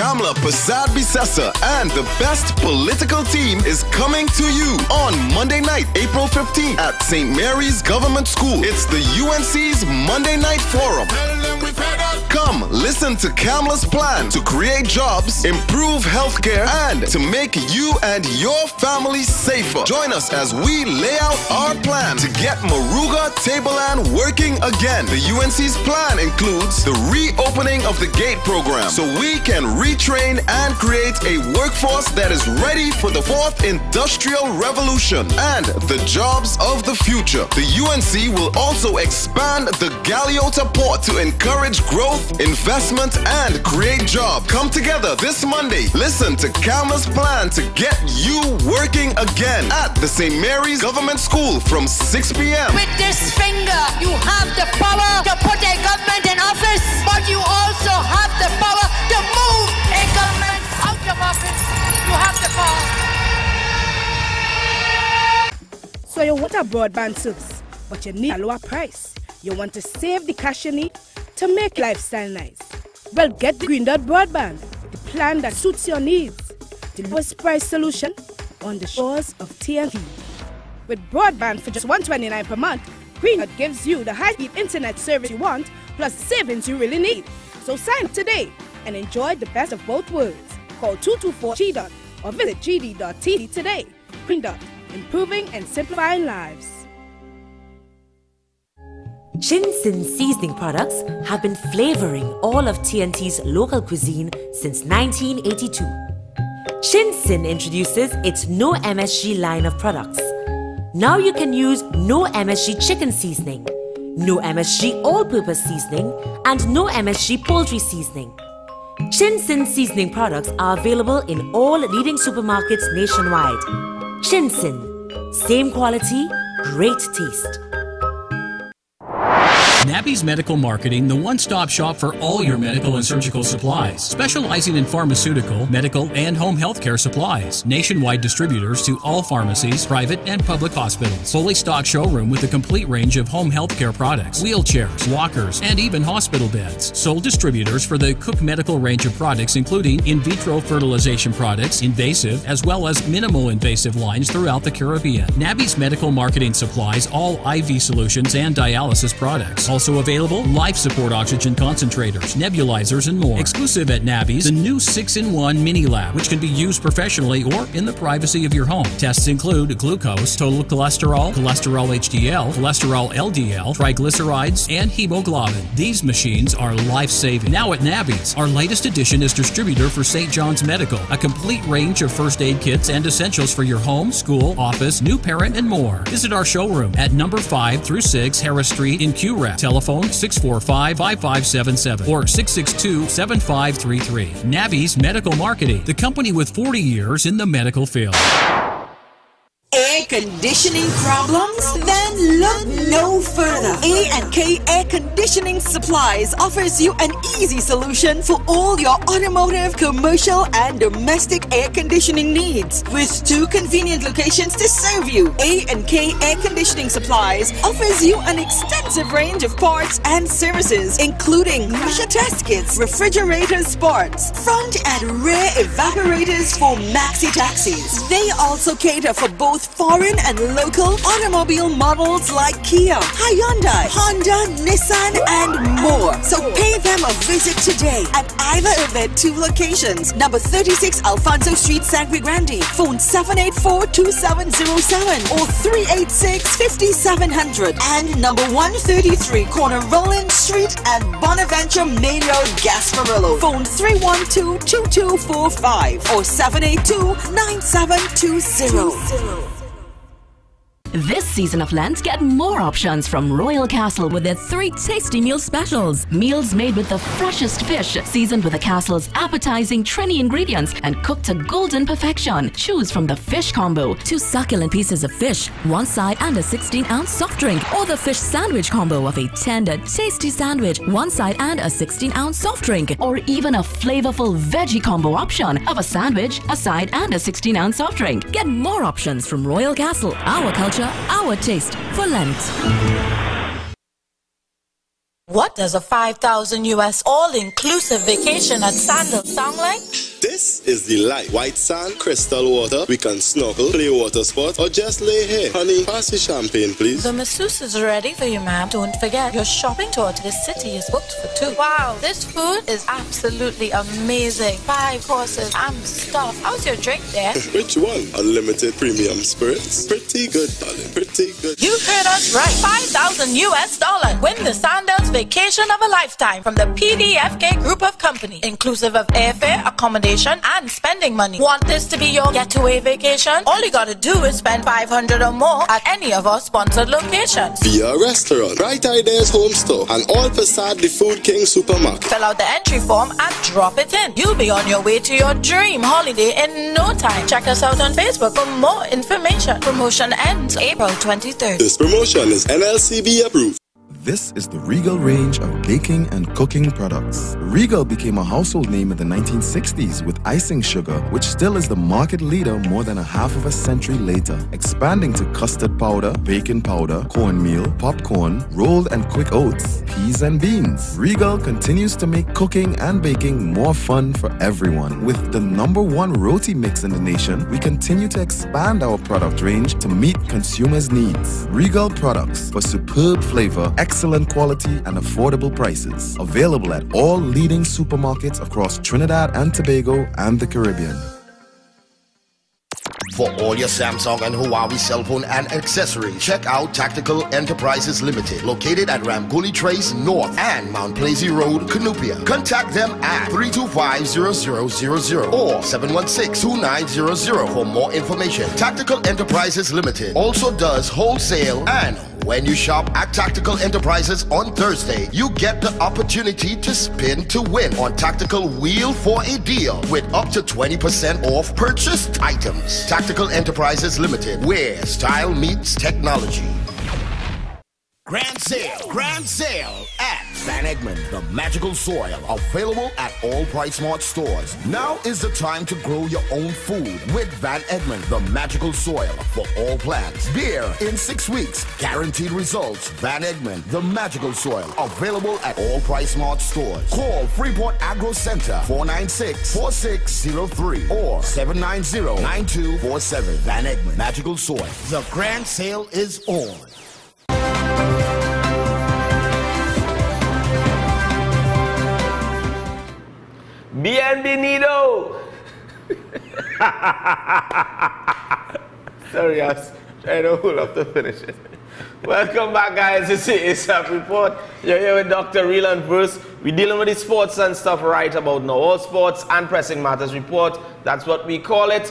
Kamla Persad Bissessa and the best political team is coming to you on Monday night, April 15th at St. Mary's Government School. It's the UNC's Monday Night Forum. Come listen to Kamla's plan to create jobs, improve healthcare, and to make you and your family safer. Join us as we lay out our plan to get Maruga Tableland working again. The UNC's plan includes the reopening of the GATE program so we can retrain and create a workforce that is ready for the fourth industrial revolution and the jobs of the future. The UNC will also expand the Galeota port to encourage growth, investment, and create jobs. Come together this Monday. Listen to Kamla's plan to get you working again at the St. Mary's Government School from 6 p.m. With this finger, you have the power to put a government in office, but you also have the power to move a government out of office. You have the power. So you want a broadband service, but you need a lower price. You want to save the cash you need to make lifestyle nice. Well, get the Green Dot Broadband, the plan that suits your needs. The lowest price solution on the shores of TNT. With broadband for just $129 per month, Green Dot gives you the high-speed internet service you want, plus savings you really need. So sign up today and enjoy the best of both worlds. Call 224-GDOT or visit gd.tv today. Green Dot, improving and simplifying lives. Chin-Sin seasoning products have been flavoring all of TNT's local cuisine since 1982. Chin-Sin introduces its No MSG line of products. Now you can use No MSG chicken seasoning, No MSG all-purpose seasoning, and No MSG poultry seasoning. Chin-Sin seasoning products are available in all leading supermarkets nationwide. Chin-Sin, same quality, great taste. Nabby's Medical Marketing, the one-stop shop for all your medical and surgical supplies, specializing in pharmaceutical, medical, and home healthcare supplies. Nationwide distributors to all pharmacies, private and public hospitals. Fully stocked showroom with a complete range of home healthcare products, wheelchairs, walkers, and even hospital beds. Sole distributors for the Cook Medical range of products, including in vitro fertilization products, invasive, as well as minimal invasive lines throughout the Caribbean. Nabby's Medical Marketing supplies all IV solutions and dialysis products. Also available, life support oxygen concentrators, nebulizers, and more. Exclusive at Nabby's, the new 6-in-1 mini lab, which can be used professionally or in the privacy of your home. Tests include glucose, total cholesterol, cholesterol HDL, cholesterol LDL, triglycerides, and hemoglobin. These machines are life-saving. Now at Nabby's, our latest addition is distributor for St. John's Medical, a complete range of first aid kits and essentials for your home, school, office, new parent, and more. Visit our showroom at number 5 through 6 Harris Street in QREP. Telephone 645-5577 or 662-7533. Nabby's Medical Marketing, the company with 40 years in the medical field. Air conditioning problems? Then look no further. A&K Air Conditioning Supplies offers you an easy solution for all your automotive, commercial, and domestic air conditioning needs. With 2 convenient locations to serve you, A&K Air Conditioning Supplies offers you an extensive range of parts and services, including pressure test kits, refrigerator parts, front and rear evaporators for maxi taxis. They also cater for both foreign and local automobile models like Kia, Hyundai, Honda, Nissan, and more. So pay them a visit today at either of their 2 locations. Number 36 Alfonso Street, Sangre Grande. Phone 784-2707 or 386-5700. And number 133 Corner Roland Street and Bonaventure Main Road, Gasparillo. Phone 312-2245 or 782-9720. This season of Lent, get more options from Royal Castle with their 3 tasty meal specials. Meals made with the freshest fish, seasoned with the Castle's appetizing Trini ingredients and cooked to golden perfection. Choose from the fish combo, 2 succulent pieces of fish, 1 side and a 16-ounce soft drink, or the fish sandwich combo of a tender, tasty sandwich, 1 side and a 16-ounce soft drink, or even a flavorful veggie combo option of a sandwich, a side and a 16-ounce soft drink. Get more options from Royal Castle. Our culture, our taste for Lent. What does a 5,000 US all-inclusive vacation at Sandal sound like? This is the light. White sand, crystal water. We can snorkel, play water sports, or just lay here. Honey, pass the champagne, please. The masseuse is ready for you, ma'am. Don't forget, your shopping tour to this city is booked for 2. Wow, this food is absolutely amazing. 5 courses. I'm stuffed. How's your drink there? Which one? Unlimited premium spirits? Pretty good, darling. Pretty good. You heard us right. 5,000 US dollars. Win the Sandals vacation of a lifetime from the PDFK group of companies, inclusive of airfare, accommodation, and spending money. Want this to be your getaway vacation? All you gotta do is spend $500 or more at any of our sponsored locations. Via restaurant, Bright Ideas Home Store, and all beside the Food King Supermarket. Fill out the entry form and drop it in. You'll be on your way to your dream holiday in no time. Check us out on Facebook for more information. Promotion ends April 23rd. This promotion is NLCB approved. This is the Regal range of baking and cooking products. Regal became a household name in the 1960s with icing sugar, which still is the market leader more than a half of a century later, expanding to custard powder, baking powder, cornmeal, popcorn, rolled and quick oats, peas and beans. Regal continues to make cooking and baking more fun for everyone. With the #1 roti mix in the nation, we continue to expand our product range to meet consumers' needs. Regal products for superb flavor, excellent quality and affordable prices. Available at all leading supermarkets across Trinidad and Tobago and the Caribbean. For all your Samsung and Huawei cell phone and accessories, check out Tactical Enterprises Limited, located at Ramguli Trace North and Mount Plaisy Road, Cunupia. Contact them at 325-0000 or 716-2900 for more information. Tactical Enterprises Limited also does wholesale, and when you shop at Tactical Enterprises on Thursday, you get the opportunity to spin to win on Tactical Wheel for a Deal with up to 20% off purchased items. Tactical Enterprises Limited, where style meets technology. Grand sale at Van Egmond, the magical soil, available at all PriceSmart stores. Now is the time to grow your own food with Van Egmond, the magical soil for all plants. Beer in 6 weeks, guaranteed results. Van Egmond, the magical soil, available at all PriceSmart stores. Call Freeport Agro Center 496-4603 or 790-9247. Van Egmond, magical soil. The grand sale is on. Bienvenido! Sorry, I was trying to hold up to finish it. Welcome back, guys. It's the A.S.A.P Report. You're here with Dr. Real and Verse. We're dealing with the sports and stuff right about now. All sports and pressing matters report. That's what we call it.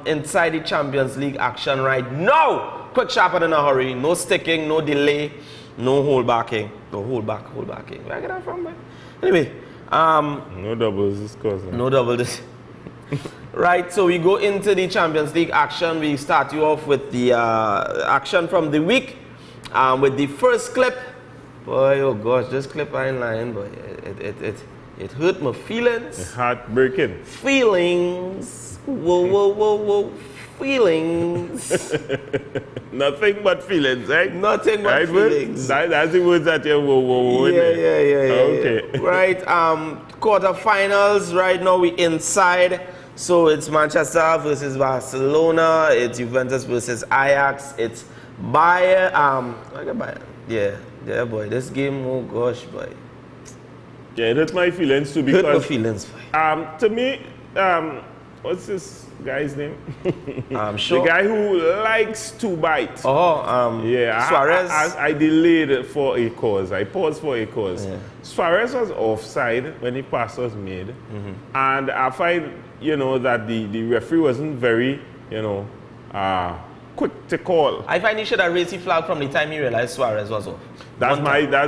Inside the Champions League action right now. Quick, sharp, and in a hurry. No sticking, no delay, no holdbacking. No holdbacking. Where I get that from, man? Anyway. No doubles this cousin. No double this. Right, so we go into the Champions League action. We start you off with the action from the week with the first clip. Boy, oh gosh, this clip I ain't lying, boy. It hurt my feelings. It's heartbreaking. Feelings. Whoa. Feelings. Nothing but feelings, right? Nothing but feelings. That's the words that you're whoa. Yeah. Okay. Right, quarterfinals. Right now we inside. So it's Manchester versus Barcelona. It's Juventus versus Ajax. It's Bayern. Yeah, boy. This game, oh gosh, boy. Yeah, it hurt my feelings too because. Hurt my feelings, boy. To me, what's this guy's name? Sure. The guy who likes to bite. Suarez. I delayed for a cause. I paused for a cause. Yeah. Suarez was offside when the pass was made, and I find that the referee wasn't very quick to call. I find he should have raised the flag from the time he realized Suarez was off. That's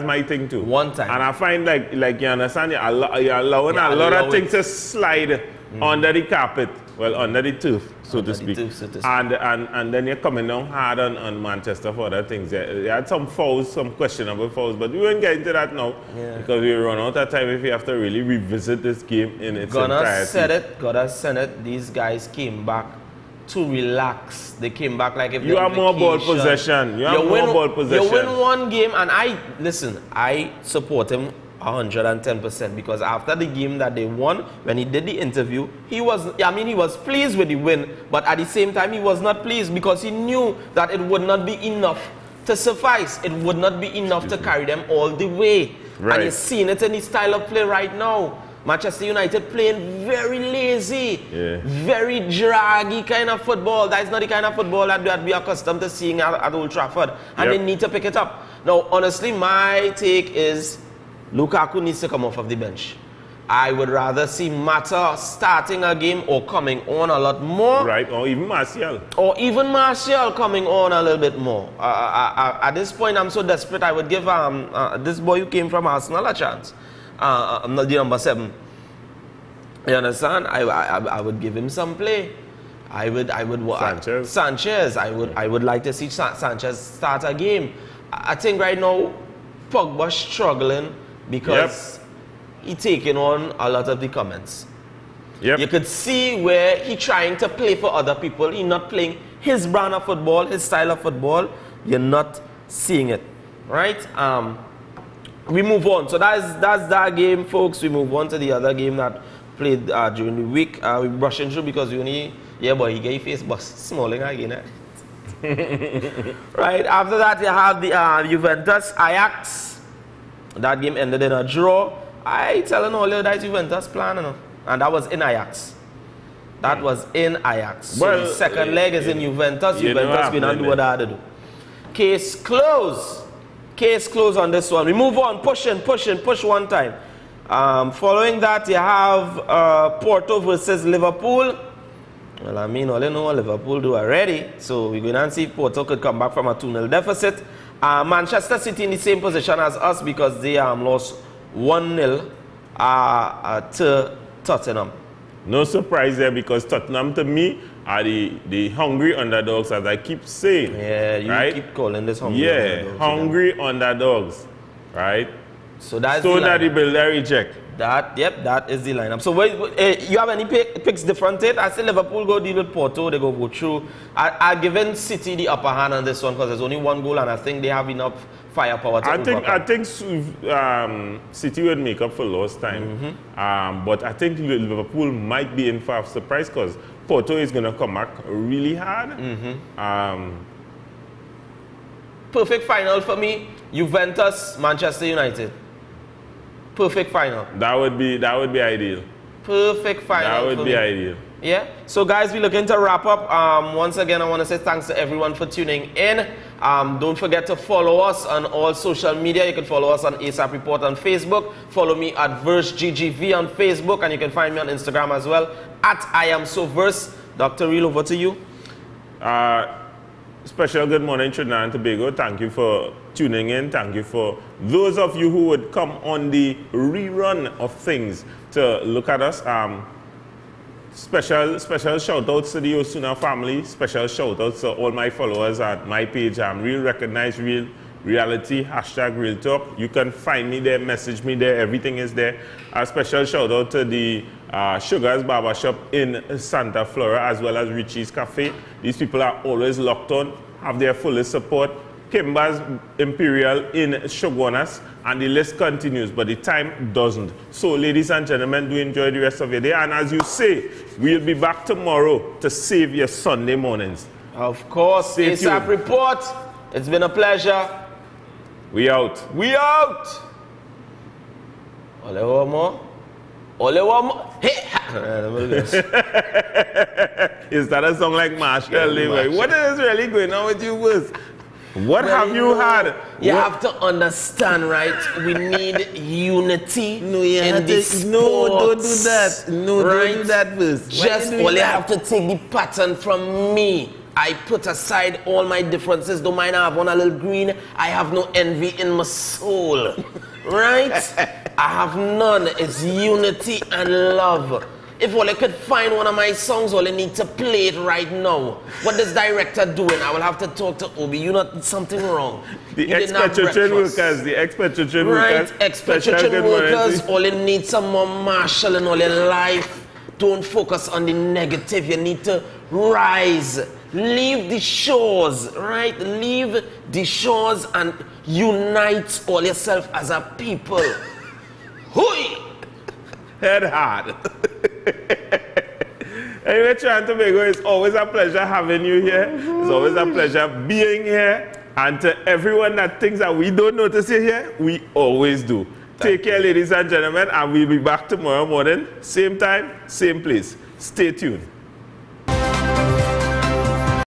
my thing too. One time. And I find like you understand, you're allowing a lot of things to slide under the carpet. Well, under the turf, so to speak. And then you're coming down hard on Manchester for other things. They had some fouls, some questionable fouls, but we won't get into that now because we run out of time if you have to really revisit this game in its entirety. Gotta send it. These guys came back too relaxed. They came back like if you are more ball possession. You have more ball possession. You win one game, and I support him 110% because after the game that they won, when he did the interview, he was pleased with the win, but at the same time he was not pleased because he knew that it would not be enough to suffice. It would not be enough to carry them all the way. Right. And you're seeing it in the style of play right now. Manchester United playing very lazy, very draggy kind of football. That is not the kind of football that we are accustomed to seeing at Old Trafford. And they need to pick it up. Now, honestly, my take is Lukaku needs to come off of the bench. I would rather see Mata starting a game or coming on a lot more. Right, or even Martial. Or even Martial coming on a little bit more. At this point, I'm so desperate, I would give this boy who came from Arsenal a chance. The number 7. You understand? I would give him some play. Sanchez. I would like to see Sanchez start a game. I think right now Pogba's struggling because he's taking on a lot of the comments. You could see where he's trying to play for other people. He's not playing his brand of football, his style of football. You're not seeing it, right? We move on. So that's that game, folks. We move on to the other game that played during the week. We're brushing through because we only, boy, he gave face bust smalling again. Right, after that you have the Juventus Ajax. That game ended in a draw. I telling all you that Juventus plan, and that was in Ajax. That was in Ajax. So the second leg is in Juventus. Juventus we don't do what they had to do. Case closed. Case closed on this one. We move on, push one time. Following that, you have Porto versus Liverpool. Well, I mean, all you know, Liverpool do already. So we're going to see if Porto could come back from a 2-0 deficit. Manchester City in the same position as us because they lost 1-0 to Tottenham. No surprise there because Tottenham to me are the hungry underdogs, as I keep saying. Yeah, you keep calling this hungry underdogs. Hungry underdogs, right? So that's so that the builder reject. That is the lineup. So you have any picks different? I say Liverpool go deal with Porto, they go through. I've given City the upper hand on this one because there's only one goal and I think they have enough firepower to overcome. I think City would make up for lost time. But I think Liverpool might be in for a surprise because Porto is going to come back really hard. Perfect final for me, Juventus, Manchester United. Perfect final. That would be ideal. Perfect final. That would be ideal. Yeah. So guys, we're looking to wrap up. Once again, I want to say thanks to everyone for tuning in. Don't forget to follow us on all social media. You can follow us on A.S.A.P Report on Facebook. Follow me at VerseGGV on Facebook, and you can find me on Instagram as well at I am so verse. Dr. Real, over to you. Special good morning, Trinidad and Tobago. Thank you for tuning in. Thank you for those of you who would come on the rerun of things to look at us. Special shout outs to the Osuna family. Special shout outs to all my followers at my page. Real Recognize Real Reality, #Real Talk. You can find me there, message me there, everything is there. A special shout out to the Sugar's Barbershop in Santa Flora as well as Richie's Cafe. These people are always locked on, have their fullest support. Kimba's Imperial in Shogunas, and the list continues, but the time doesn't. So, ladies and gentlemen, do enjoy the rest of your day. And as you say, we'll be back tomorrow to save your Sunday mornings. Of course, A.S.A.P Report. It's been a pleasure. We out. We out. Ole one more. Ole one more. Hey. Is that a song like Marshall? Yeah, what is really going on with you, boys? What have you had? You have to understand, right? We need unity in this sport. No, don't do that. No, right? Don't do that, boys. Just only have to take the pattern from me. I put aside all my differences. Don't mind I have one a little green. I have no envy in my soul. Right? I have none. It's unity and love. If Ole could find one of my songs, Ole need to play it right now. What is director doing? I will have to talk to Obi. You not something wrong. The expatriate workers. The expatriate workers. Right, expatriate workers. Ole need some more Marshall in all your life. Don't focus on the negative. You need to rise. Leave the shores, right? Leave the shores and unite all yourself as a people. Hui! Head hard. Anyway, Trinidad and Tobago, it's always a pleasure having you here. It's always a pleasure being here. And to everyone that thinks that we don't notice you here, we always do. Take care, ladies and gentlemen, and we'll be back tomorrow morning. Same time, same place. Stay tuned.